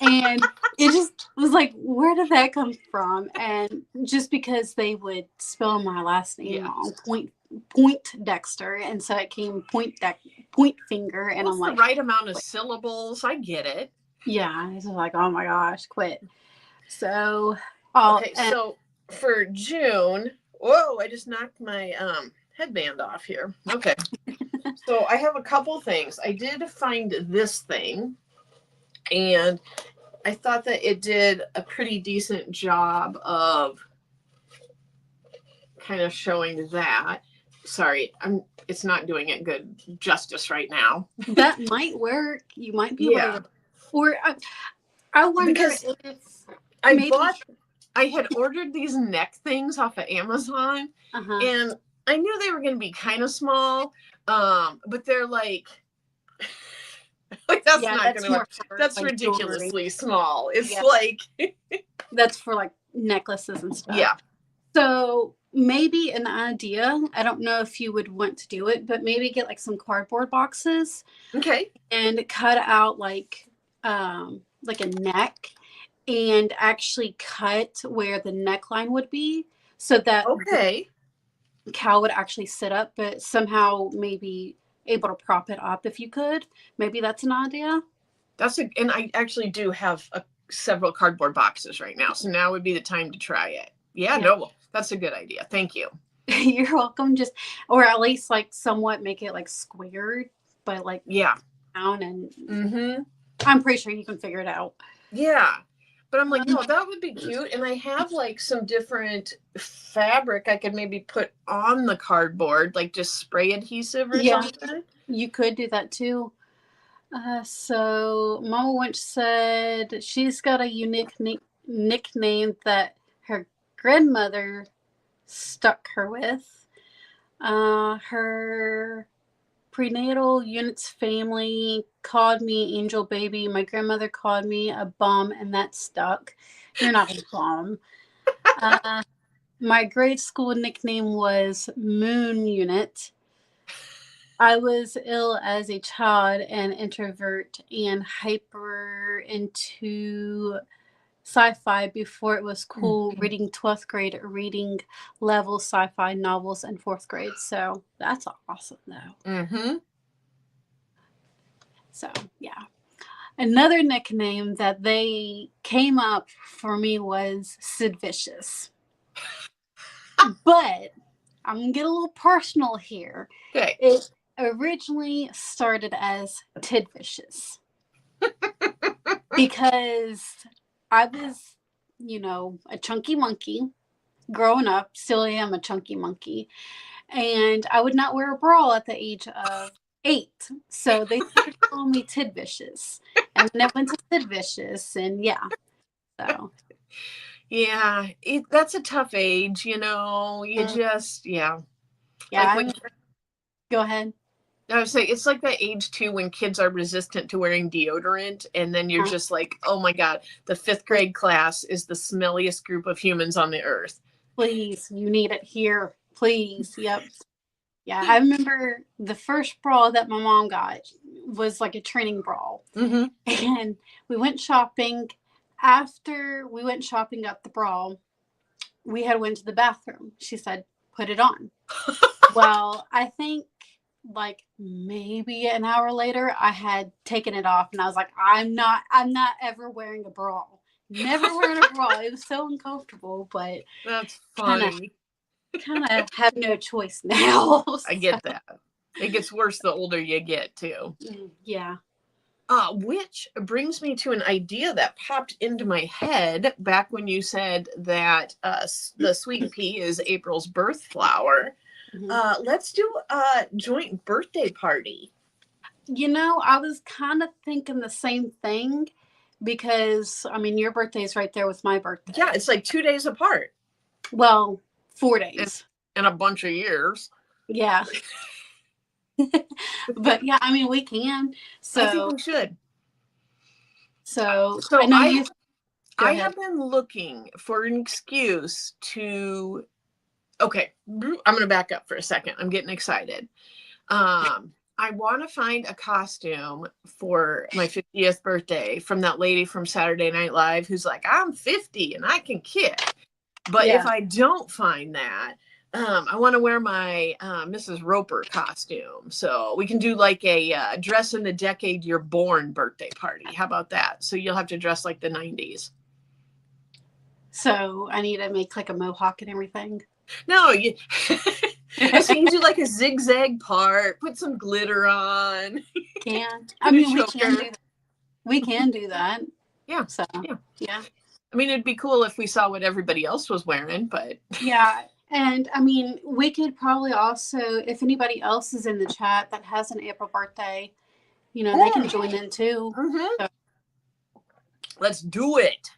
And it just was like, where did that come from? And just because they would spell my last name wrong, Point Dexter, and so it came Point Finger, and I'm like, the right amount of syllables. I get it. Yeah, it's like, oh my gosh, quit. So, so for June, whoa, I just knocked my headband off here. Okay, so I have a couple things. I did find this thing, and I thought that it did a pretty decent job of kind of showing that. Sorry, it's not doing it good justice right now. That might work. You might be able to. Or I wonder if I bought I had ordered these neck things off of Amazon, Uh-huh. and I knew they were going to be kind of small, but they're like that's Yeah, not going that's to work. more for That's like jewelry. ridiculously small. It's Yeah, like, that's for like necklaces and stuff. yeah. So maybe an idea, I don't know if you would want to do it, but maybe get like some cardboard boxes Okay. and cut out like a neck and actually cut where the neckline would be so that the Okay. cow would actually sit up, but somehow maybe able to prop it up if you could. Maybe that's an idea. And I actually do have several cardboard boxes right now. So now would be the time to try it. Yeah, Yeah. no, that's a good idea. Thank you. You're welcome. Just, or at least like somewhat make it like squared, but like Yeah. down, and Mm-hmm. I'm pretty sure you can figure it out. Yeah. But I'm like, no, that would be cute. And I have like some different fabric I could maybe put on the cardboard, like just spray adhesive or Yeah, something. you could do that too. So Mama once said she's got a unique nickname that her grandmother stuck her with. Her prenatal unit's family called me Angel Baby. My grandmother called me a bum, and that stuck. You're not a bum. My grade school nickname was Moon Unit. I was ill as a child and introvert and hyper into sci-fi before it was cool reading 12th grade reading level sci-fi novels in 4th grade. So that's awesome though. Mm-hmm. So yeah. Another nickname that they came up for me was Sid Vicious. But I'm gonna get a little personal here. Okay. It originally started as Tid Vicious because I was, a chunky monkey growing up, still am a chunky monkey, and I would not wear a bra at the age of 8. So they started calling me Tid Vicious. And then I went to Sid Vicious, and yeah. So Yeah, that's a tough age, You just, yeah. yeah, Like go ahead. I would say it's like that age too when kids are resistant to wearing deodorant, and then you're just like, oh my God, the 5th grade class is the smelliest group of humans on the earth. Please, you need it here. Please. Yep. Yeah, I remember the first bra that my mom got was like a training bra. Mm-hmm. And we went shopping. After we went shopping, got the bra, we had went to the bathroom. She said, put it on. Well, I think like maybe an hour later, I had taken it off, and I was like, I'm not ever wearing a bra. Never wearing a bra. It was so uncomfortable, but That's funny. Kind of have no choice now. I get that. It gets worse the older you get too. Yeah. Which brings me to an idea that popped into my head back when you said that the sweet pea is April's birth flower. Mm-hmm. Let's do a joint birthday party. I was kind of thinking the same thing because, your birthday is right there with my birthday. Yeah, it's like 2 days apart. Well, 4 days. In a bunch of years. Yeah. But yeah, we can. So I think we should. So I have been looking for an excuse to. Okay, I'm going to back up for a second. I'm getting excited. I want to find a costume for my 50th birthday from that lady from Saturday Night Live who's like, I'm 50 and I can kick. But if I don't find that, I want to wear my Mrs. Roper costume. So we can do like a dress in the decade you're born birthday party. How about that? So you'll have to dress like the 90s. So I need to make like a mohawk and everything. No, so you can do like a zigzag part, put some glitter on. We can do that. Yeah. So yeah. It'd be cool if we saw what everybody else was wearing, but yeah. And we could probably also, if anybody else is in the chat that has an April birthday, they can join in too. Mm-hmm. So. Let's do it.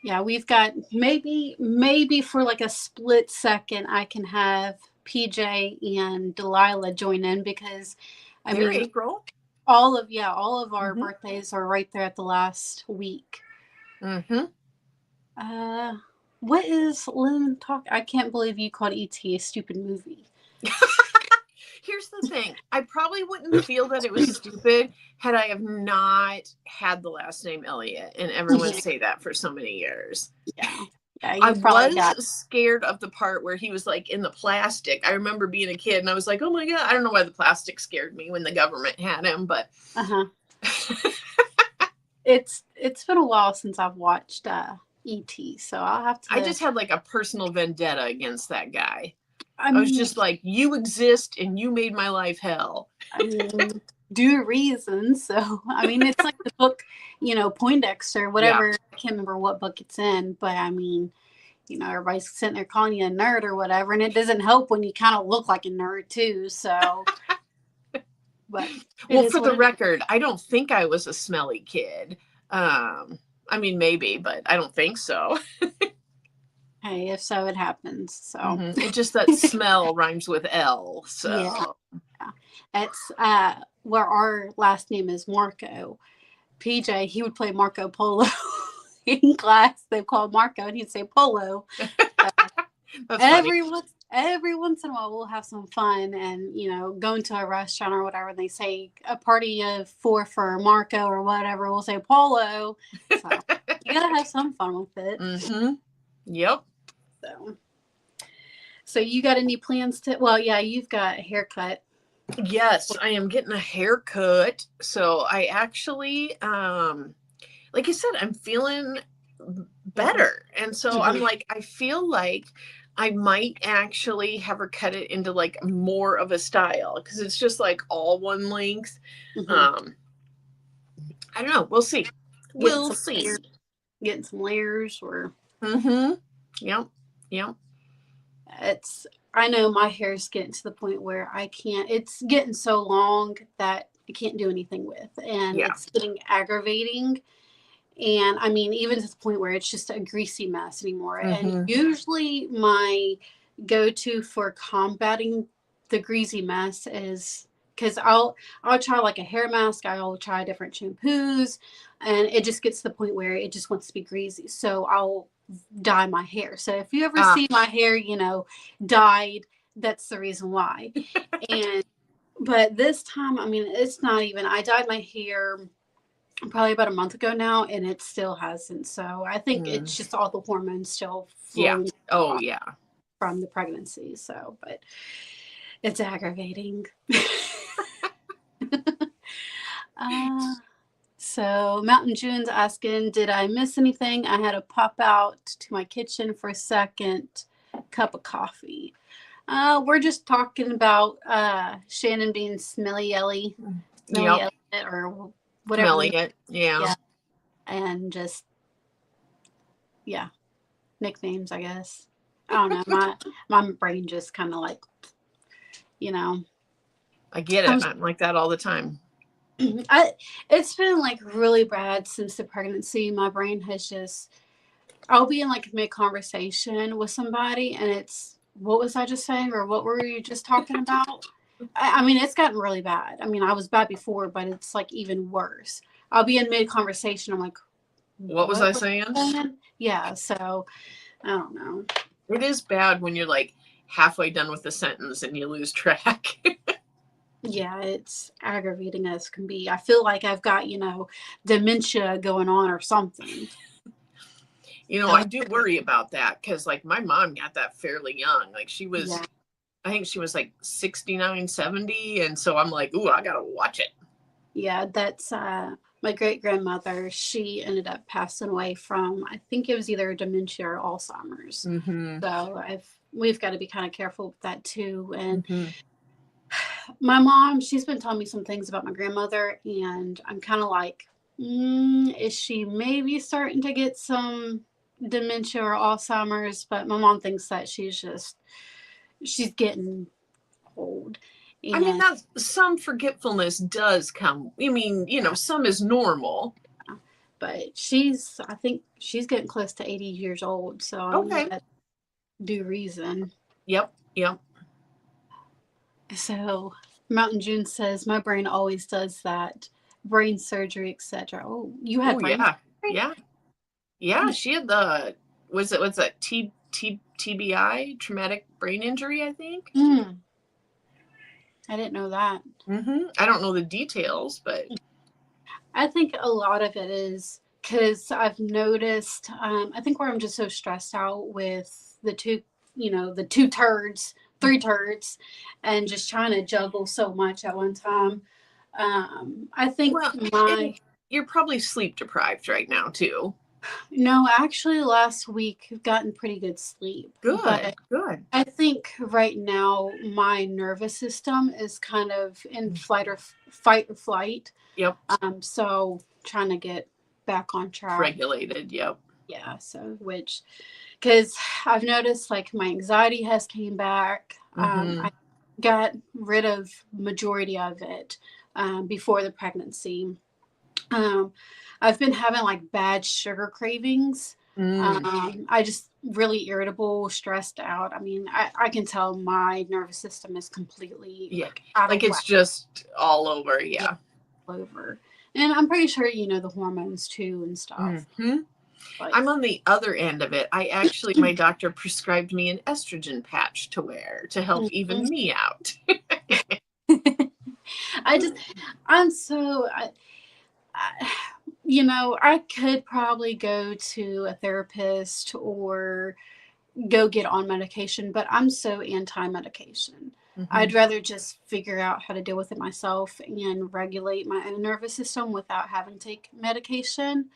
Yeah, we've got maybe for like a split second I can have PJ and Delilah join in because I They're mean April. all of our Mm-hmm. birthdays are right there at the last week. Mm-hmm. Uh what is Lynn talk? I can't believe you called E.T. a stupid movie. Here's the thing. I probably wouldn't feel that it was stupid had I have not had the last name Elliot, and everyone say that for so many years. Yeah. Yeah, I you probably got was scared of the part where he was like in the plastic. I remember being a kid and I was like, oh my God, I don't know why the plastic scared me when the government had him, but uh-huh. It's been a while since I've watched E.T., so I'll have I to just had like a personal vendetta against that guy. I I was mean just like, you exist and you made my life hell. I mean, due reason. So, I mean, it's like the book, Poindexter, Yeah. whatever. I can't remember what book it's in, but I mean, everybody's sitting there calling you a nerd or whatever, and it doesn't help when you kind of look like a nerd too. So, but it Well, is for what the it is. record, I don't think I was a smelly kid. I mean, maybe, but I don't think so. Hey, if so, it happens. So, It just that smell rhymes with L. yeah, So, it's where our last name is Marco. PJ, he would play Marco Polo in class. They called Marco, and he'd say Polo. that's funny. Every once in a while we'll have some fun and go into a restaurant or whatever and they say a party of four for Marco or whatever, we'll say Polo. So you gotta have some fun with it. Yep. So you got any plans to well, you've got a haircut. Yes, I am getting a haircut. So I actually, like I said, I'm feeling better. And so I'm like, I feel like I might actually have her cut it into like more of a style because it's just like all one length. I don't know. We'll see. We'll see. Getting some layers or Yep. Yep. it's I know my hair is getting to the point where I can't it's getting so long that I can't do anything with and Yeah. it's getting aggravating. And I mean, even to the point where it's just a greasy mess anymore. And usually my go to for combating the greasy mess is because I'll try like a hair mask, I'll try different shampoos, and it just gets to the point where it just wants to be greasy. So I'll dye my hair. So if you ever see my hair, dyed, that's the reason why. And but this time, I mean, it's not even I dyed my hair probably about a month ago now and it still hasn't, so I think it's just all the hormones still flowing from the pregnancy, so but it's aggravating. So Mountain June's asking, did I miss anything? I had to pop out to my kitchen for a second cup of coffee. We're just talking about Shannon being smelly Ellie or whatever. Smelling it. Yeah. And just nicknames, I guess. I don't know. My brain just kind of like, I get it. I'm like that all the time. It's been like really bad since the pregnancy. My brain has just I'll be in like mid conversation with somebody and it's what was I just saying or what were you just talking about? I mean, it's gotten really bad. I mean, I was bad before, but it's like even worse. I'll be in mid conversation. I'm like, what was I saying? Yeah, so I don't know. It is bad when you're like halfway done with the sentence and you lose track. Yeah, it's aggravating as can be. I feel like I've got, dementia going on or something. I do worry about that because like my mom got that fairly young. Like she was, I think she was like 69, 70. And so I'm like, ooh, I got to watch it. Yeah, that's my great grandmother. She ended up passing away from, I think it was either dementia or Alzheimer's. So we've got to be kind of careful with that too. And my mom, she's been telling me some things about my grandmother, and I'm kind of like, is she maybe starting to get some dementia or Alzheimer's? But my mom thinks that she's getting old. And I mean, some forgetfulness does come. I mean, some is normal. but I think she's getting close to 80 years old. So I mean, Okay. that due reason. Yep. Yep. So Mountain June says my brain always does that, brain surgery, etc. Oh, you had Oh brain yeah. surgery? Yeah. Yeah. She had the what's that TBI, traumatic brain injury, I think. Mm, I didn't know that. I don't know the details, but I think a lot of it is because I've noticed. I think where I'm just so stressed out with the two, the two turds, three turds, and just trying to juggle so much at one time. I think well, and my you're probably sleep deprived right now too. no, actually, last week I've gotten pretty good sleep, Good. but Good. I think right now my nervous system is kind of in fight or flight. Yep. So trying to get back on track. Regulated. Yep. Yeah, so which because I've noticed like my anxiety has came back. Mm-hmm. I got rid of majority of it before the pregnancy. Um, I've been having like bad sugar cravings. I just really irritable, stressed out. I mean, I can tell my nervous system is completely Yeah. like out Like of it's whack. just all over. Yeah, Yeah. over. And I'm pretty sure the hormones too and stuff. Mm-hmm. Like, I'm on the other end of it. My doctor prescribed me an estrogen patch to wear to help even me out. I just, I'm so, I, I could probably go to a therapist or go get on medication, but I'm so anti medication. Mm-hmm. I'd rather just figure out how to deal with it myself and regulate my own nervous system without having to take medication.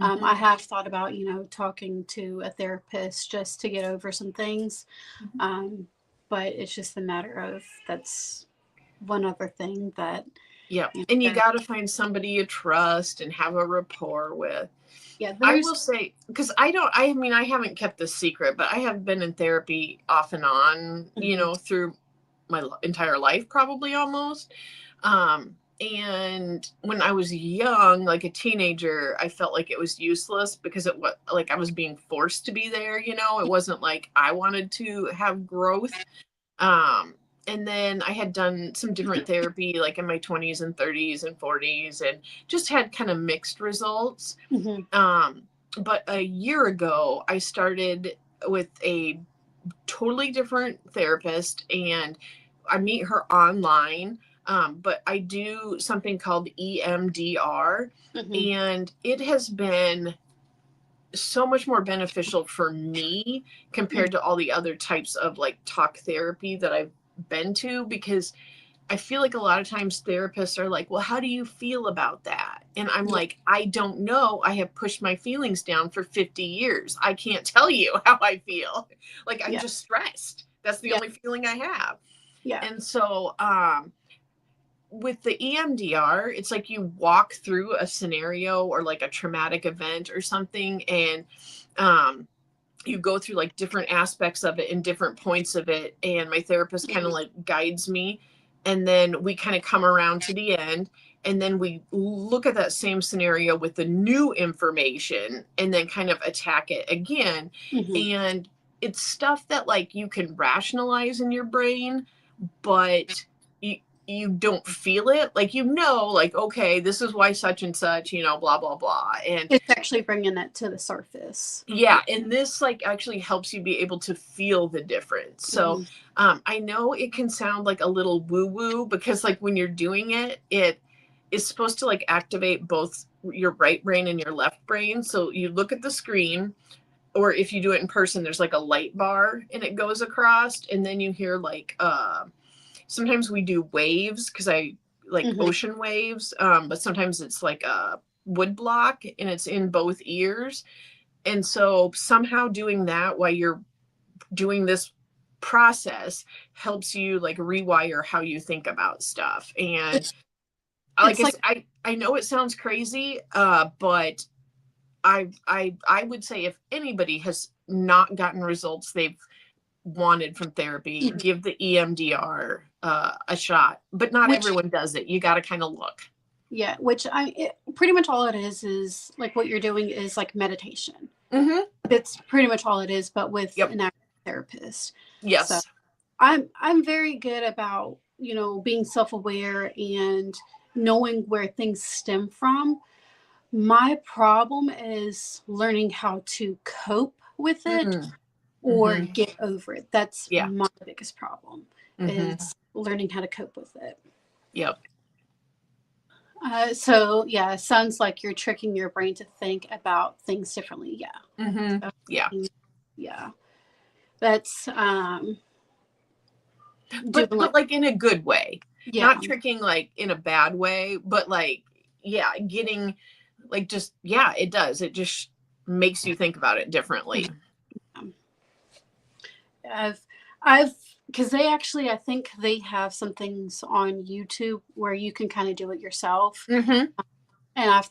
Mm-hmm. I have thought about, talking to a therapist just to get over some things. Mm-hmm. But it's just a matter of that's one other thing that, Yeah. you And you know, got to find somebody you trust and have a rapport with. yeah, I there's, will say, because I mean, I haven't kept this secret, but I have been in therapy off and on, mhm, through my entire life, probably almost. And when I was young, like a teenager, I felt like it was useless because it was like I was being forced to be there, it wasn't like I wanted to have growth. Um, and then I had done some different therapy like in my 20s and 30s and 40s and just had kind of mixed results. mhm, But a year ago, I started with a totally different therapist and I meet her online. But I do something called EMDR, mhm, and it has been so much more beneficial for me mhm, compared to all the other types of like talk therapy that I've been to, because I feel like a lot of times therapists are like, well, how do you feel about that? And I'm yeah, like, I don't know. I have pushed my feelings down for 50 years. I can't tell you how I feel. Like, I'm yeah, just stressed. That's the yeah, only feeling I have. yeah, And so, with the EMDR, it's like you walk through a scenario or like a traumatic event or something, and um, you go through like different aspects of it and different points of it. And my therapist kind of mhm, like guides me. And then we kind of come around to the end. And then we look at that same scenario with the new information and then kind of attack it again. mhm, And it's stuff that like you can rationalize in your brain, but you don't feel it, like, like, okay, this is why such and such, blah blah blah. And it's actually bringing it to the surface. yeah, and this like actually helps you be able to feel the difference. So Mhm, I know it can sound like a little woo woo because like when you're doing it, it is supposed to like activate both your right brain and your left brain. So you look at the screen, or if you do it in person, there's like a light bar and it goes across, and then you hear like sometimes we do waves because I like mhm, ocean waves, but sometimes it's like a wood block and it's in both ears. And so somehow doing that while you're doing this process helps you like rewire how you think about stuff. And it's like it's like I know it sounds crazy, but I would say if anybody has not gotten results they've wanted from therapy, give the EMDR a shot. But not which everyone does it. You got to kind of look. Yeah, which pretty much all it is like what you're doing is like meditation. Mm-hmm. It's pretty much all it is, but with Yep. an active therapist. So Yes. I'm very good about, being self-aware and knowing where things stem from. My problem is learning how to cope with it Mm-hmm. or Mm-hmm. get over it. That's Yeah. my biggest problem Mm-hmm. is learning how to cope with it. Yep. So yeah, it sounds like you're tricking your brain to think about things differently. Yeah. Mm-hmm. So, Yeah. yeah. That's doing But like in a good way, yeah. not tricking like in a bad way, but like, yeah, getting like just, yeah, it does. It just makes you think about it differently. I've I've because they actually I think they have some things on YouTube where you can kind of do it yourself. Mm-hmm. And I've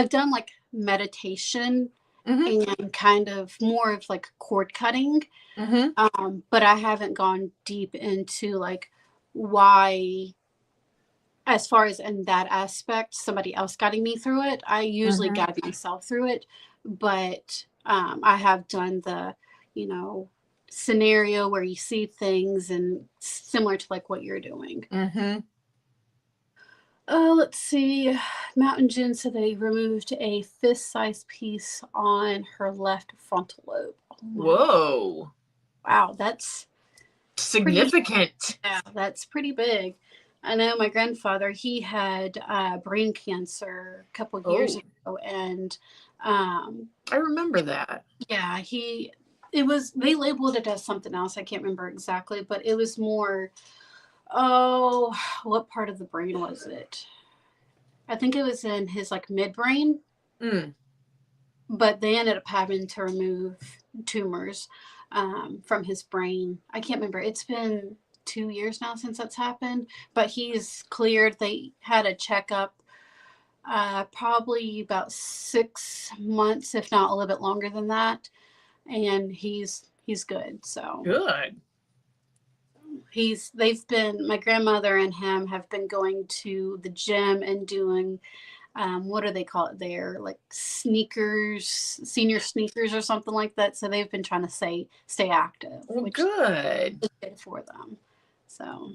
done like meditation Mm-hmm. and kind of more of like cord cutting. Mm-hmm. But I haven't gone deep into like why, as far as in that aspect, somebody else guiding me through it. I usually Mm-hmm. guide myself through it, but I have done the, you know, scenario where you see things and similar to like what you're doing. Mm-hmm. Oh, let's see. Mountain Jen said they removed a fist-sized piece on her left frontal lobe. Oh my, Whoa. wow, that's pretty. Significant. Yeah, that's pretty big. I know my grandfather, he had brain cancer a couple years Oh, ago, and um, I remember that. yeah, it was, they labeled it as something else. I can't remember exactly, but it was more, oh, what part of the brain was it? I think it was in his like midbrain, Mm. but they ended up having to remove tumors from his brain. I can't remember. It's been 2 years now since that's happened, but he's cleared. They had a checkup probably about 6 months, if not a little bit longer than that, and he's good. So Good. they've been, my grandmother and him have been going to the gym and doing what do they call it there? Like sneakers, senior sneakers or something like that. So they've been trying to stay active, Well, which good. is good for them. So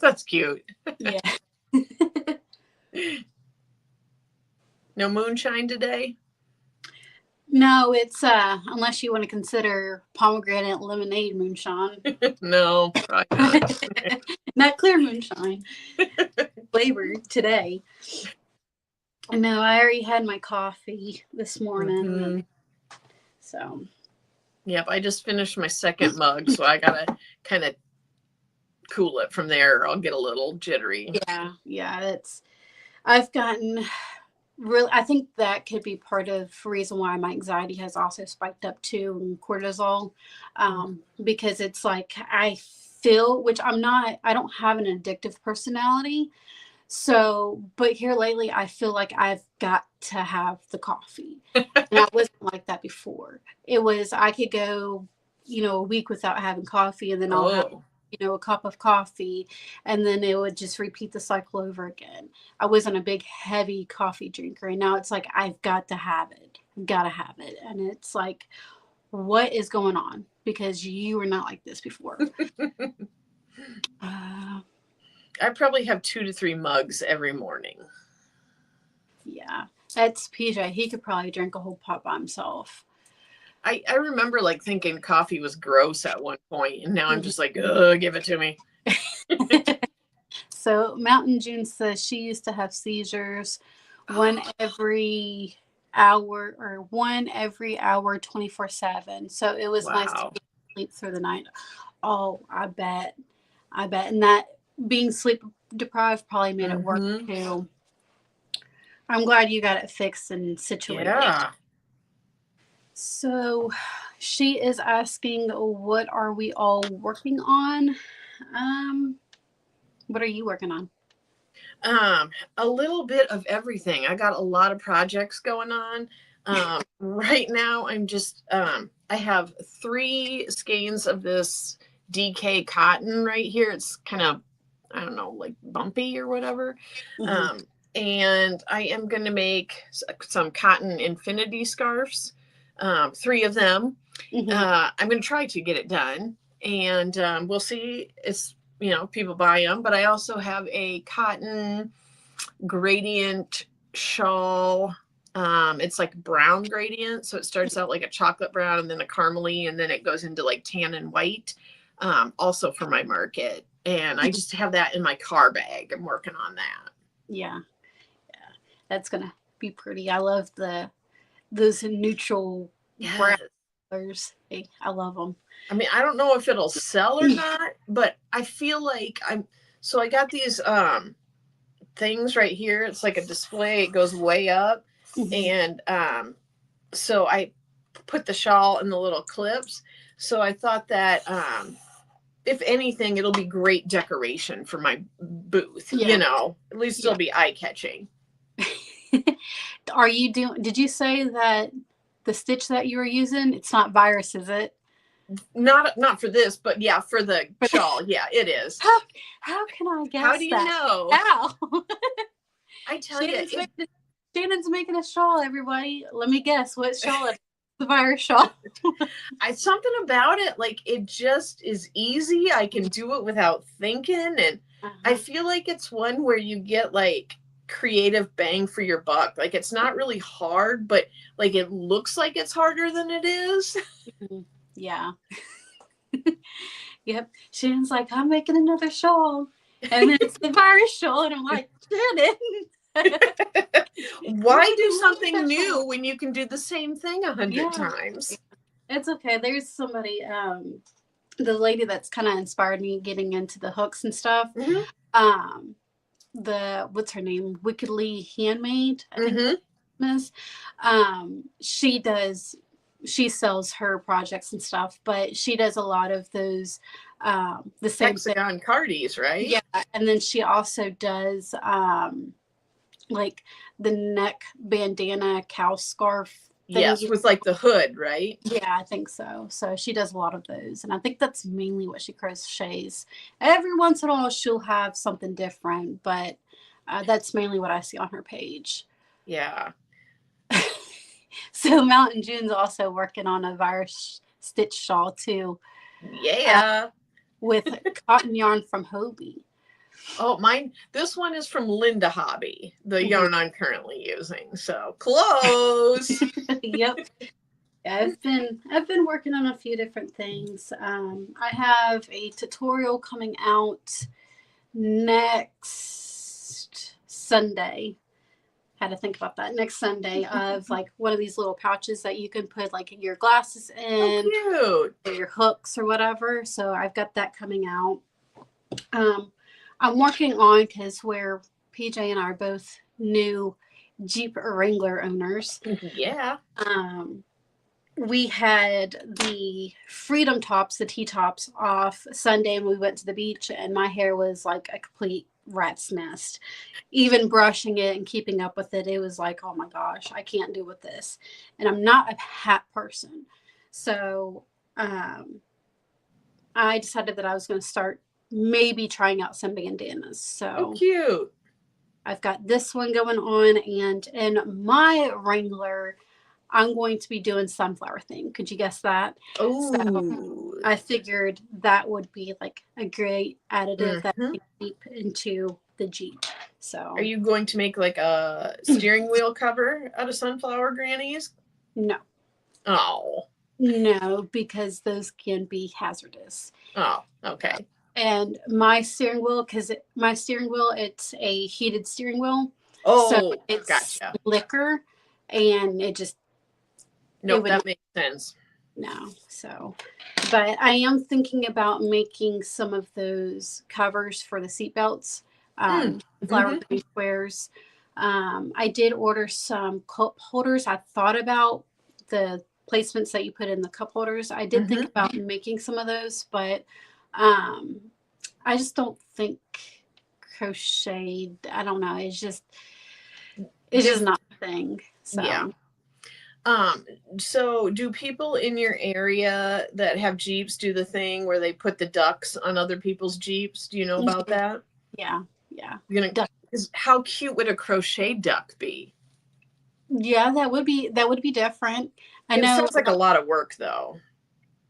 That's cute. yeah. No moonshine today? No, it's unless you want to consider pomegranate lemonade moonshine. No, probably not. Not clear moonshine flavored today. No, I already had my coffee this morning. Mm-hmm. So Yep, I just finished my second mug, so I gotta kind of cool it from there, or I'll get a little jittery. yeah, I've gotten really, I think that could be part of the reason why my anxiety has also spiked up too, and cortisol, because it's like I feel, which I don't have an addictive personality. So, but here lately, I feel like I've got to have the coffee. And I wasn't like that before. It was, I could go, a week without having coffee, and then I'll have, Oh, a cup of coffee, and then it would just repeat the cycle over again. I wasn't a big, heavy coffee drinker. And now it's like, I've got to have it. I've got to have it. And it's like, what is going on? Because you were not like this before. Uh, I probably have 2 to 3 mugs every morning. yeah. That's PJ. He could probably drink a whole pot by himself. I remember like thinking coffee was gross at one point, and now I'm just like, ugh, give it to me. So Mountain June says she used to have seizures one every hour 24/7. So it was nice to Wow. get sleep through the night. Oh, I bet. And that being sleep deprived probably made it worse Mm-hmm. too. I'm glad you got it fixed and situated. Yeah. So she is asking, what are we all working on? What are you working on? A little bit of everything. I got a lot of projects going on. Right now I'm just I have 3 skeins of this DK cotton right here. It's kind of I don't know, like bumpy or whatever. Mm-hmm. And I am going to make some cotton infinity scarves, 3 of them. Mm-hmm. I'm going to try to get it done, and we'll see if people buy them. But I also have a cotton gradient shawl. It's like brown gradient, so it starts out like a chocolate brown and then a caramely, and then it goes into like tan and white. Also for my market, and I just have that in my car bag. I'm working on that. Yeah, that's gonna be pretty. I love those neutral brown Yes. colors. Hey, I love them. I mean, I don't know if it'll sell or not, but I feel like I got these things right here. It's like a display. It goes way up, Mm-hmm. and so I put the shawl in the little clips. So I thought that if anything, it'll be great decoration for my booth. Yeah, At least yeah. it'll be eye catching. Are you doing? Did you say that the stitch that you were using? It's not virus, is it? Not for this, but yeah, for the shawl. Yeah, it is. How can I guess How do you that? know? How? I tell Shannon's you, making, Shannon's making a shawl, everybody. Let me guess what shawl it is. The virus shawl. something about it, like it just is easy. I can do it without thinking, and I Uh-huh. feel like it's one where you get like creative bang for your buck. Like it's not really hard, but like it looks like it's harder than it is. Mhm. Yeah. Yep. Shannon's like, I'm making another shawl. And then it's the virus shawl. And I'm like, Shannon. Why do something new when you can do the same thing 100 Yeah. times? It's okay. There's somebody, the lady that's kind of inspired me getting into the hooks and stuff. Mm-hmm. Um, what's her name? Wickedly Handmade, I think Mm-hmm. that is. She sells her projects and stuff, but she does a lot of those, the same thing. Hexagon cardies, right? Yeah. And then she also does, like the neck bandana cow scarf thing. Yes, with like the hood, right? Yeah, I think so. So she does a lot of those. And I think that's mainly what she crochets. Every once in a while, she'll have something different, but that's mainly what I see on her page. Yeah. So Mountain June's also working on a virus stitch shawl too, uh, Yeah. with cotton yarn from Hobie. Oh, this one is from Linda Hobby, the Mhm. yarn I'm currently using. So close. Yep. Yeah, I've been working on a few different things. I have a tutorial coming out next Sunday. Had to think about that. Next Sunday of like one of these little pouches that you can put like your glasses Oh, in cute. or your hooks or whatever. So I've got that coming out. Um, I'm working on because where PJ and I are both new Jeep Wrangler owners. Yeah. We had the freedom tops, the T-tops off Sunday, and we went to the beach, and my hair was like a complete rat's nest. Even brushing it and keeping up with it, it was like, oh my gosh, I can't do with this. And I'm not a hat person. So I decided that I was going to start maybe trying out some bandanas. Oh, So cute. I've got this one going on, and in my Wrangler, I'm going to be doing sunflower thing. Could you guess that? So Oh. I figured that would be like a great additive that Mm-hmm. I could keep into the Jeep. Are So you going to make like a steering wheel cover out of sunflower grannies? no, Oh. no, because those can be hazardous. Oh, okay. And my steering wheel, because my steering wheel, it's a heated steering wheel, so Oh, it's gotcha. slicker, and it Nope, would that makes sense. no. So, but I am thinking about making some of those covers for the seatbelts, flower Mm-hmm. base squares. I did order some cup holders. I thought about the placements that you put in the cup holders. I did think Mm-hmm. about making some of those, but um, I just don't think crocheted. I don't know. It's just Did not a thing. Yeah. So So do people in your area that have Jeeps do the thing where they put the ducks on other people's Jeeps? Do you know about that? Yeah. Yeah. You're gonna, Duck. how cute would a crochet duck be? Yeah, that would be different. I It know sounds like a lot of work though.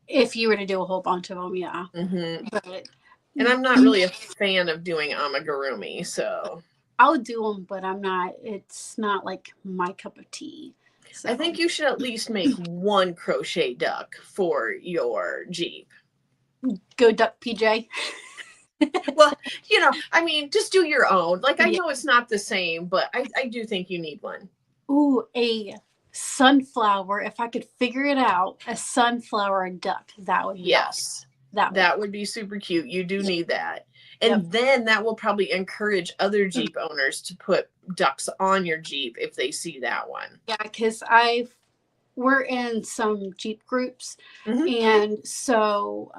if you were to do a whole bunch of them, yeah. Hmm. But And I'm not really a fan of doing amigurumi, so I'll do them, but it's not like my cup of tea. I So think you should at least make one crochet duck for your Jeep. go duck PJ. Well, I mean, just do your own. Like, I Yeah. know it's not the same, but I do think you need one. Ooh, a sunflower. If I could figure it out, a sunflower duck, that would be awesome. Yes, That would. that would be super cute. You do need that. Yep. And then that will probably encourage other Jeep owners to put ducks on your Jeep if they see that one. Yeah, because we're in some Jeep groups, Hmm. and so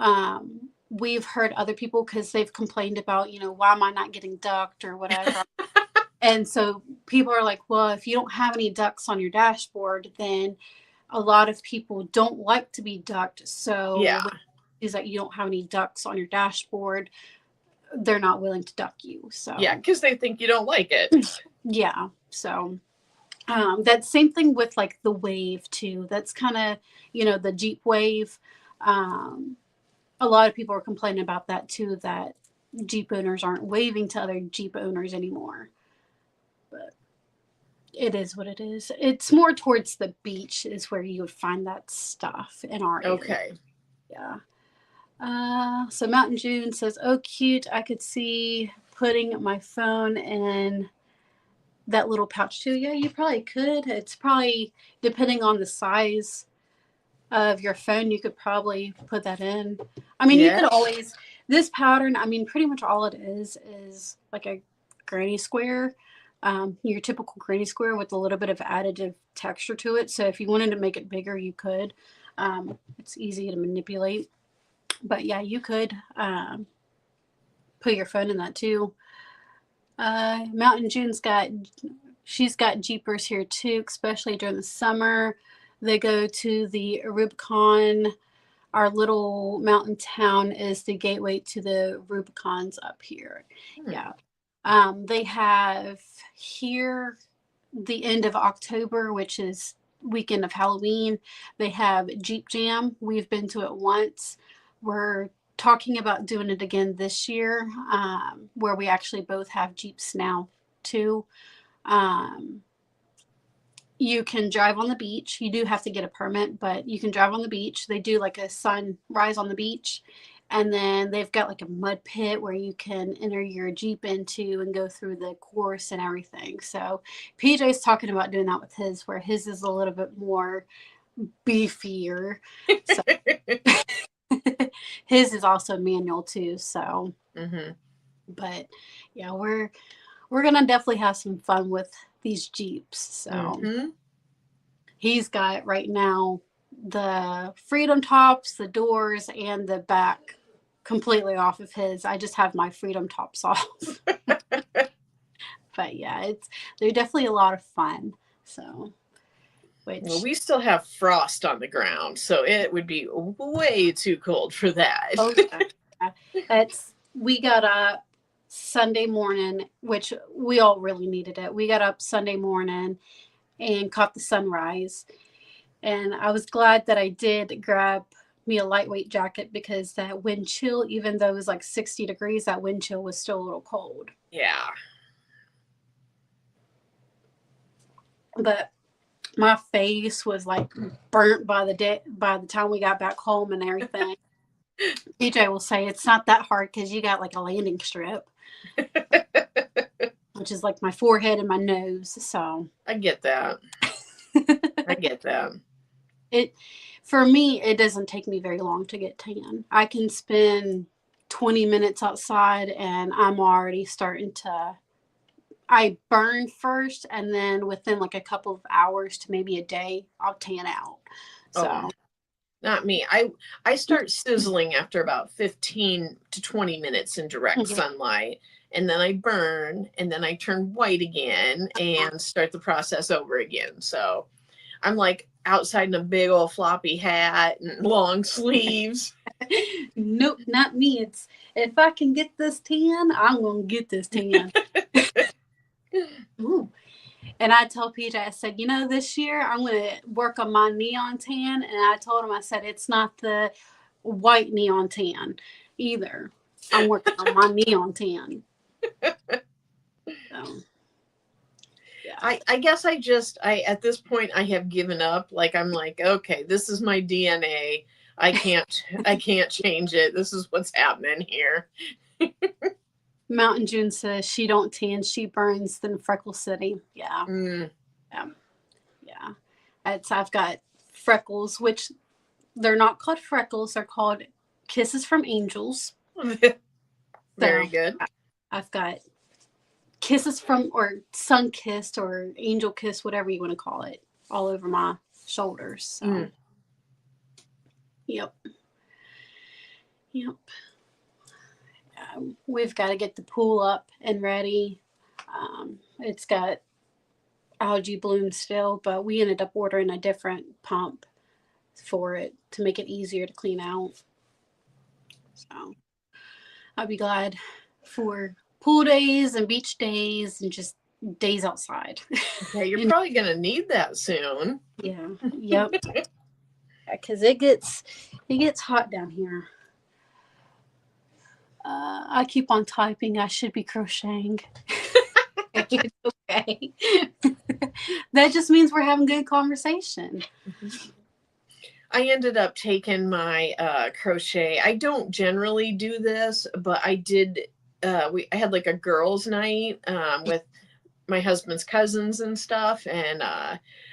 we've heard other people because they've complained about, why am I not getting ducked or whatever. And so people are like, well, if you don't have any ducks on your dashboard, then a lot of people don't like to be ducked. So Yeah. is that you don't have any ducks on your dashboard, they're not willing to duck you. So Yeah, because they think you don't like it. yeah. So that same thing with like the wave too. That's kind of, the Jeep wave. A lot of people are complaining about that too, that Jeep owners aren't waving to other Jeep owners anymore. But it is what it is. It's more towards the beach is where you would find that stuff in our area. Okay. Yeah. So Mountain June says, "Oh, cute! I could see putting my phone in that little pouch too." Yeah, you probably could. It's probably depending on the size of your phone. You could probably put that in. I mean, you could always this pattern. I mean, pretty much all it is like a granny square. Your typical granny square with a little bit of additive texture to it. So if you wanted to make it bigger, you could. It's easy to manipulate. But yeah, you could put your phone in that too. Mountain June's she's got Jeepers here too, especially during the summer. They go to the Rubicon. Our little mountain town is the gateway to the Rubicons up here. Yeah. They have here the end of October, which is weekend of Halloween. They have Jeep Jam. We've been to it once. We're talking about doing it again this year, where we actually both have Jeeps now too. You can drive on the beach. You do have to get a permit, but you can drive on the beach. They do like a sunrise on the beach. And then they've got like a mud pit where you can enter your Jeep into and go through the course and everything. So PJ's talking about doing that with his, where his is a little bit more beefier. So his is also manual too. So, but yeah, we're gonna definitely have some fun with these Jeeps. So he's got right now the freedom tops, the doors, and the back completely off of his. I just have my freedom tops off. But yeah, they're definitely a lot of fun. So well, we still have frost on the ground, so it would be way too cold for that. Oh yeah. We got up Sunday morning, which we all really needed it. We got up Sunday morning and caught the sunrise. And I was glad that I did grab me a lightweight jacket because that wind chill, even though it was like 60 degrees, that wind chill was still a little cold. Yeah. But my face was like burnt by the time we got back home and everything. PJ will say it's not that hard because you got like a landing strip, which is like my forehead and my nose. So I get that. I get that. For me, it doesn't take me very long to get tan. I can spend 20 minutes outside and I'm already starting to, I burn first and then within like a couple of hours to maybe a day, I'll tan out. So not me. I start sizzling after about 15 to 20 minutes in direct sunlight, and then I burn, and then I turn white again and start the process over again. So I'm like outside in a big old floppy hat and long sleeves. Nope, not me. It's if I can get this tan, I'm gonna get this tan. Ooh. And I told PJ, I said, this year I'm gonna work on my neon tan. And I told him, I said, it's not the white neon tan either. I'm working on my neon tan. So, yeah. I guess I at this point I have given up. Like I'm like, okay, this is my DNA. I can't change it. This is what's happening here. Mountain June says she don't tan, she burns than Freckle City. Yeah. Yeah. Yeah. I've got freckles, which they're not called freckles, they're called kisses from angels. Very good. I've got kisses from, or sun kissed, or angel kiss, whatever you want to call it, all over my shoulders. So. Yep. We've got to get the pool up and ready. It's got algae blooms still, but we ended up ordering a different pump for it to make it easier to clean out. So I'll be glad for pool days and beach days and just days outside. Yeah, you're probably going to need that soon. Yeah. Yep. Because it gets hot down here. I keep on typing. I should be crocheting. Okay. That just means we're having good conversation. I ended up taking my crochet. I don't generally do this, but I did. I had like a girls' night with my husband's cousins and stuff, and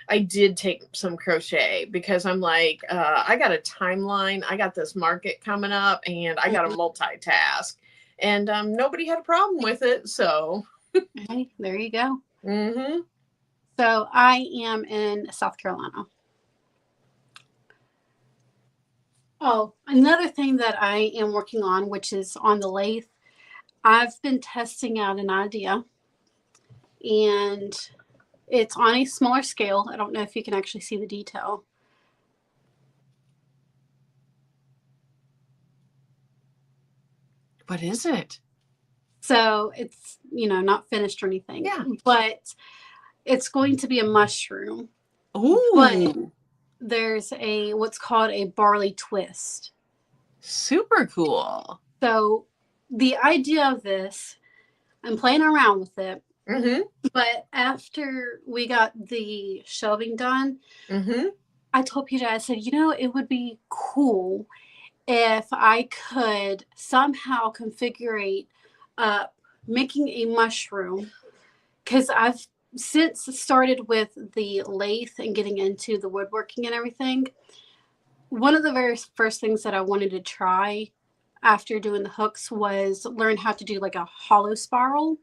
I did take some crochet because I'm like, I got a timeline. I got this market coming up, and I got to multitask, and nobody had a problem with it. So, hey, there you go. Mm-hmm. So I am in South Carolina. Oh, another thing that I am working on, which is on the lathe, I've been testing out an idea, and it's on a smaller scale. I don't know if you can actually see the detail. What is it? So it's, not finished or anything. Yeah. But it's going to be a mushroom. Ooh. But there's what's called a barley twist. Super cool. So the idea of this, I'm playing around with it. Mm-hmm. But after we got the shelving done, I told Peter, I said, it would be cool if I could somehow configure making a mushroom, because I've since started with the lathe and getting into the woodworking and everything. One of the very first things that I wanted to try after doing the hooks was learn how to do like a hollow spiral.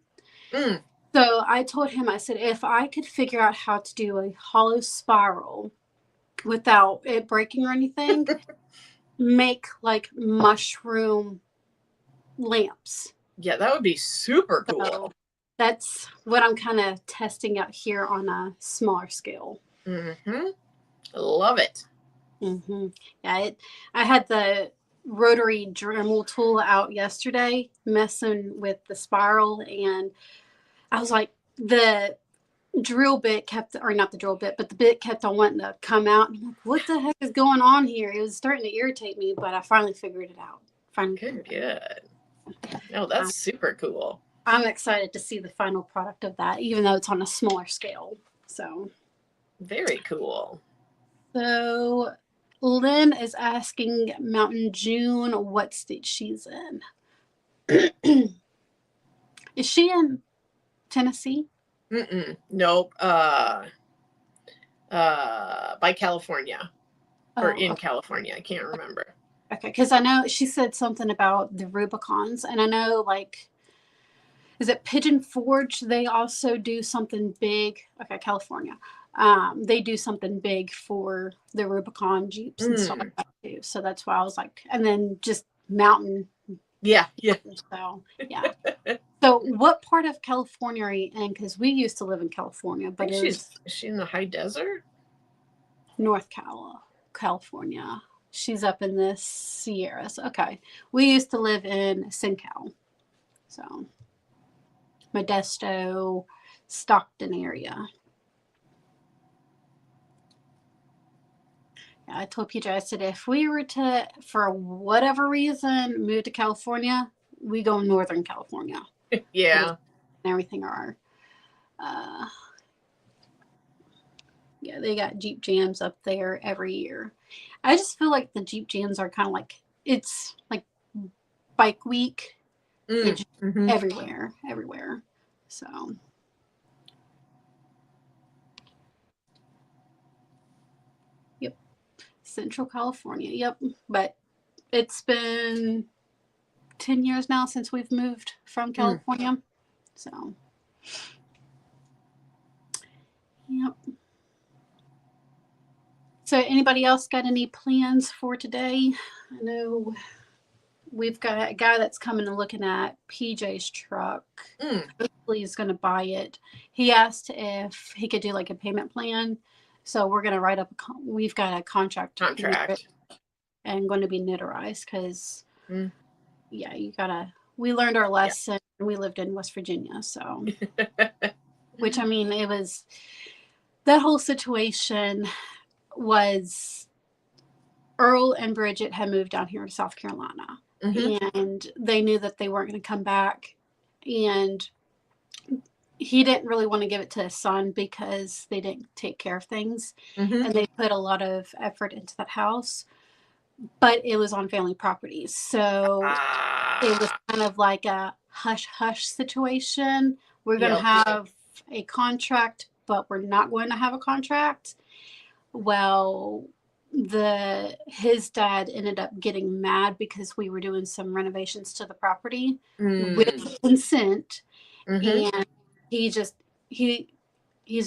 So I told him, I said, if I could figure out how to do a hollow spiral without it breaking or anything, make like mushroom lamps. Yeah, that would be super cool. So that's what I'm kind of testing out here on a smaller scale. Love it. Yeah, I had the rotary Dremel tool out yesterday messing with the spiral, and I was like, the drill bit kept, or not the drill bit, but the bit kept on wanting to come out. And I'm like, what the heck is going on here? It was starting to irritate me, but I finally figured it out. Good. Oh, that's super cool. I'm excited to see the final product of that, even though it's on a smaller scale. So very cool. So Lynn is asking Mountain June what state she's in. Is she in Tennessee? Nope. By California. Or in California. I can't remember. Okay, because I know she said something about the Rubicons, and I know, like, is it Pigeon Forge? They also do something big. Okay, California. They do something big for the Rubicon Jeeps and stuff like that too. So that's why I was like, and then just mountain. Yeah. So yeah. So what part of California are you in? Because we used to live in California, but is she in the high desert? North California. She's up in the Sierras. Okay. We used to live in SoCal. So, Modesto, Stockton area. Yeah, I told PJ, I said, if we were to, for whatever reason, move to California, we go Northern California. Yeah. And everything are, uh, yeah, they got Jeep Jams up there every year. I just feel like the Jeep Jams are kind of like, it's like bike week. It's everywhere. So, yep. Central California. Yep. But it's been 10 years now since we've moved from California. So, yep. So, anybody else got any plans for today? I know we've got a guy that's coming and looking at PJ's truck. Hopefully, he's going to buy it. He asked if he could do like a payment plan. So, we're going to write up, we've got a contract. And going to be notarized because, yeah, you got to, we learned our lesson. Yeah. We lived in West Virginia. So, which I mean, it was, that whole situation was Earl and Bridget had moved down here to South Carolina, and they knew that they weren't going to come back, and he didn't really want to give it to his son because they didn't take care of things, and they put a lot of effort into that house, but it was on family property, so it was kind of like a hush-hush situation. We're going to have a contract, but we're not going to have a contract. Well, his dad ended up getting mad because we were doing some renovations to the property with consent, and he's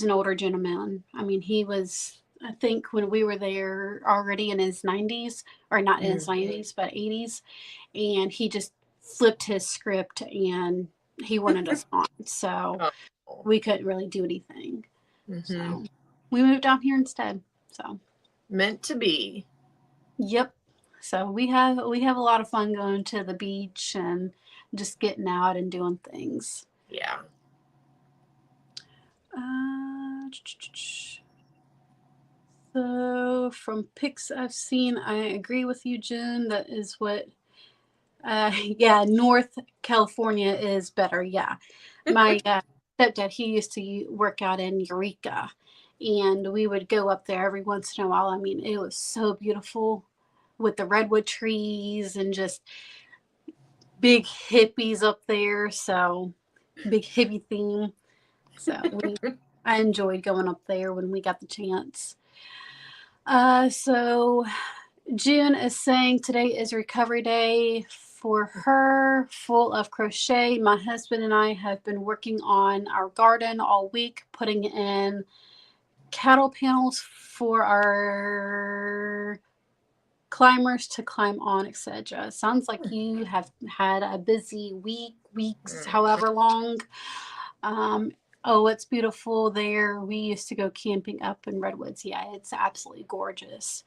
an older gentleman. I mean, he was, I think when we were there, already in his 90s, or not in his 90s, but 80s, and he just flipped his script and he wanted us on, so we couldn't really do anything. So we moved down here instead. So meant to be. Yep. So we have a lot of fun going to the beach and just getting out and doing things. Yeah. So from pics I've seen, I agree with you, Jen. That is what. Yeah, North California is better. Yeah, my stepdad, he used to work out in Eureka, and we would go up there every once in a while. I mean, it was so beautiful with the redwood trees and just big hippies up there. So big hippie theme. So I enjoyed going up there when we got the chance. So June is saying today is recovery day for her, full of crochet. My husband and I have been working on our garden all week, putting in cattle panels for our climbers to climb on, etc. Sounds like you have had a busy weeks, however long. Oh, it's beautiful there. We used to go camping up in Redwoods. Yeah, it's absolutely gorgeous.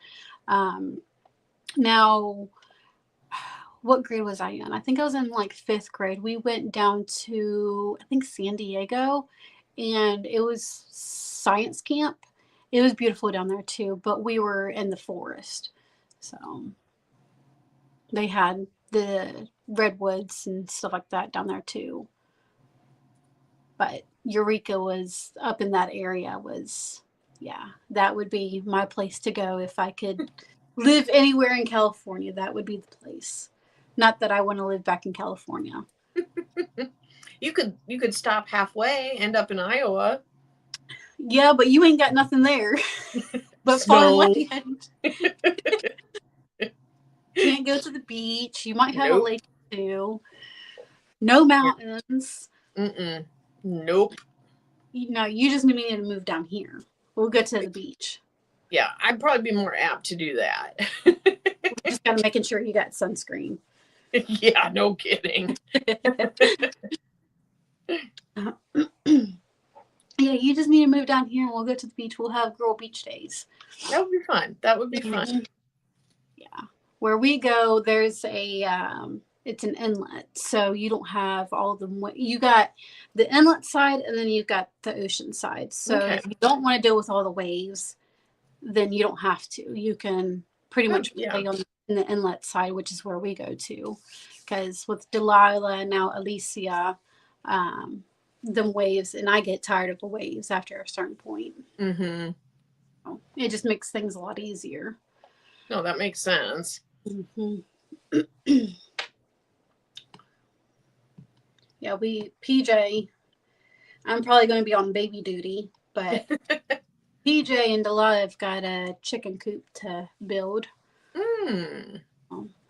Now, what grade was I in? I think I was in like 5th grade. We went down to, I think, San Diego, and it was science camp. It was beautiful down there too, but we were in the forest. So they had the redwoods and stuff like that down there too. But Eureka was up in that area that would be my place to go if I could live anywhere in California. That would be the place. Not that I want to live back in California. You could stop halfway, end up in Iowa. Yeah, but you ain't got nothing there. But farmland. Can't go to the beach. You might have a lake too. No mountains. Nope. No, you just need to move down here. We'll go to the beach. Yeah, I'd probably be more apt to do that. Just gotta making sure you got sunscreen. Yeah, no kidding. Yeah, you just need need to move down here and we'll go to the beach. We'll have girl beach days. That would be fun. That would be fun. Yeah. Where we go, there's a it's an inlet, so you don't have all of them. You got the inlet side, and then you've got the ocean side. So Okay. if you don't want to deal with all the waves, then you don't have to. You can pretty much play on the inlet side, which is where we go to. Because with Delilah and now Alicia, them waves, and I get tired of the waves after a certain point. Mm-hmm. So it just makes things a lot easier. No, that makes sense. Mm-hmm. Yeah, PJ, I'm probably going to be on baby duty, but PJ and Delilah have got a chicken coop to build.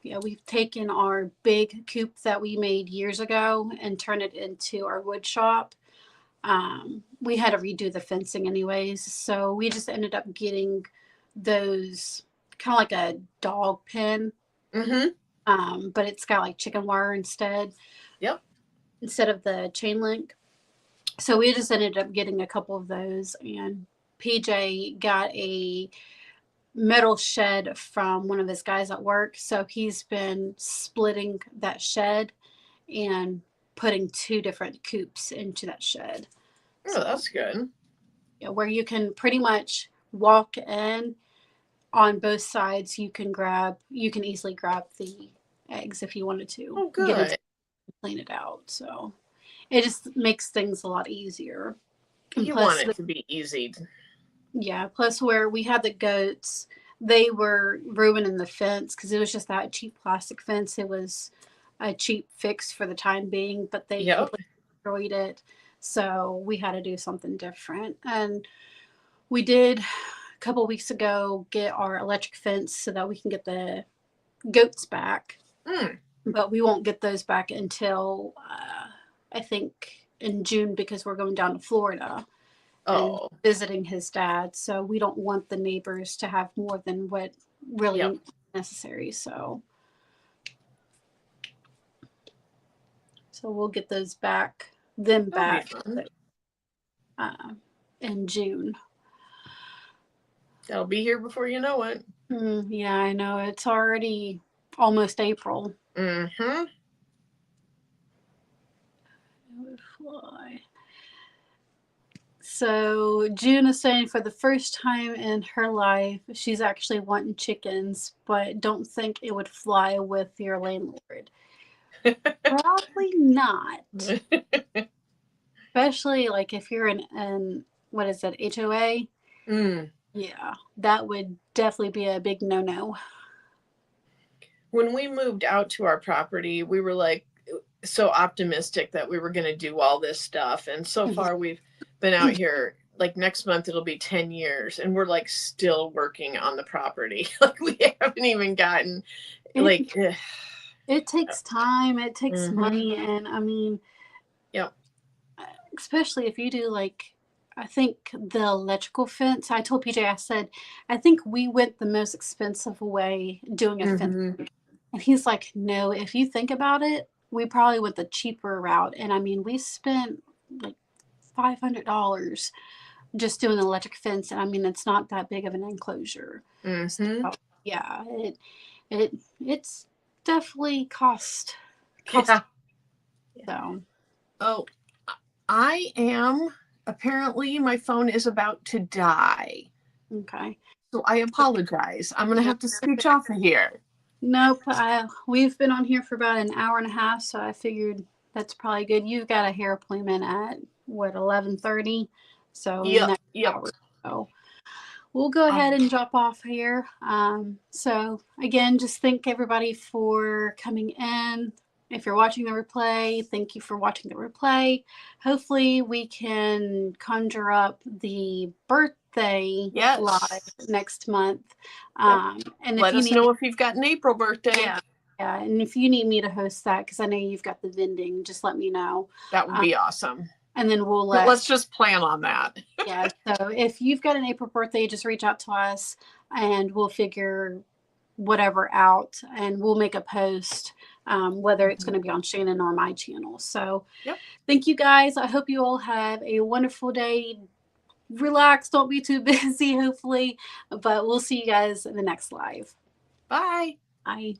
Yeah, we've taken our big coop that we made years ago and turned it into our wood shop. We had to redo the fencing anyways, so we just ended up getting those kind of like a dog pen, but it's got like chicken wire instead. Yep. Instead of the chain link. So we just ended up getting a couple of those, and PJ got a metal shed from one of his guys at work. So he's been splitting that shed and putting 2 different coops into that shed. Oh, that's good. Yeah, where you can pretty much walk in on both sides. You can easily grab the eggs if you wanted to. Oh, good. Clean it out. So it just makes things a lot easier. You want it to be easy. Yeah. Plus, where we had the goats, they were ruining the fence because it was just that cheap plastic fence. It was a cheap fix for the time being, but they completely destroyed it. So we had to do something different. And we did a couple of weeks ago get our electric fence so that we can get the goats back. But we won't get those back until I think in June because we're going down to Florida and visiting his dad. So we don't want the neighbors to have more than what really necessary. So we'll get those back, in June. They'll be here before you know it. Yeah, I know. It's already almost April. Mm-hmm. Fly. So June is saying for the first time in her life, she's actually wanting chickens, but don't think it would fly with your landlord. Probably not. Especially like if you're in what is it, HOA? Yeah, that would definitely be a big no-no. When we moved out to our property, we were like so optimistic that we were going to do all this stuff. And so far we've been out here, like next month it'll be 10 years and we're like still working on the property. Like we haven't even gotten like it takes time, it takes money, and I mean especially if you do like I think the electrical fence, I told PJ, I said, I think we went the most expensive way doing a fence. And he's like, no, if you think about it, we probably went the cheaper route. And I mean, we spent like $500 just doing the electric fence. And I mean, it's not that big of an enclosure. So, yeah, it's definitely cost. Yeah. So. Oh, I am. Apparently, my phone is about to die. Okay. So I apologize. I'm going to have to switch off of here. Nope. We've been on here for about an hour and a half, so I figured that's probably good. You've got a hair appointment at, 11:30? So next hour. So we'll go ahead and drop off here. So again, just thank everybody for coming in. If you're watching the replay, thank you for watching the replay. Hopefully we can conjure up the birthday live next month. And let us know if you've got an April birthday. Yeah, and if you need me to host that, because I know you've got the vending, just let me know. That would be awesome. And then let's just plan on that. Yeah, so if you've got an April birthday, just reach out to us and we'll figure whatever out and we'll make a post, whether it's going to be on Shannon or my channel. So thank you guys. I hope you all have a wonderful day. relax. Don't be too busy, hopefully. But we'll see you guys in the next live. Bye. Bye.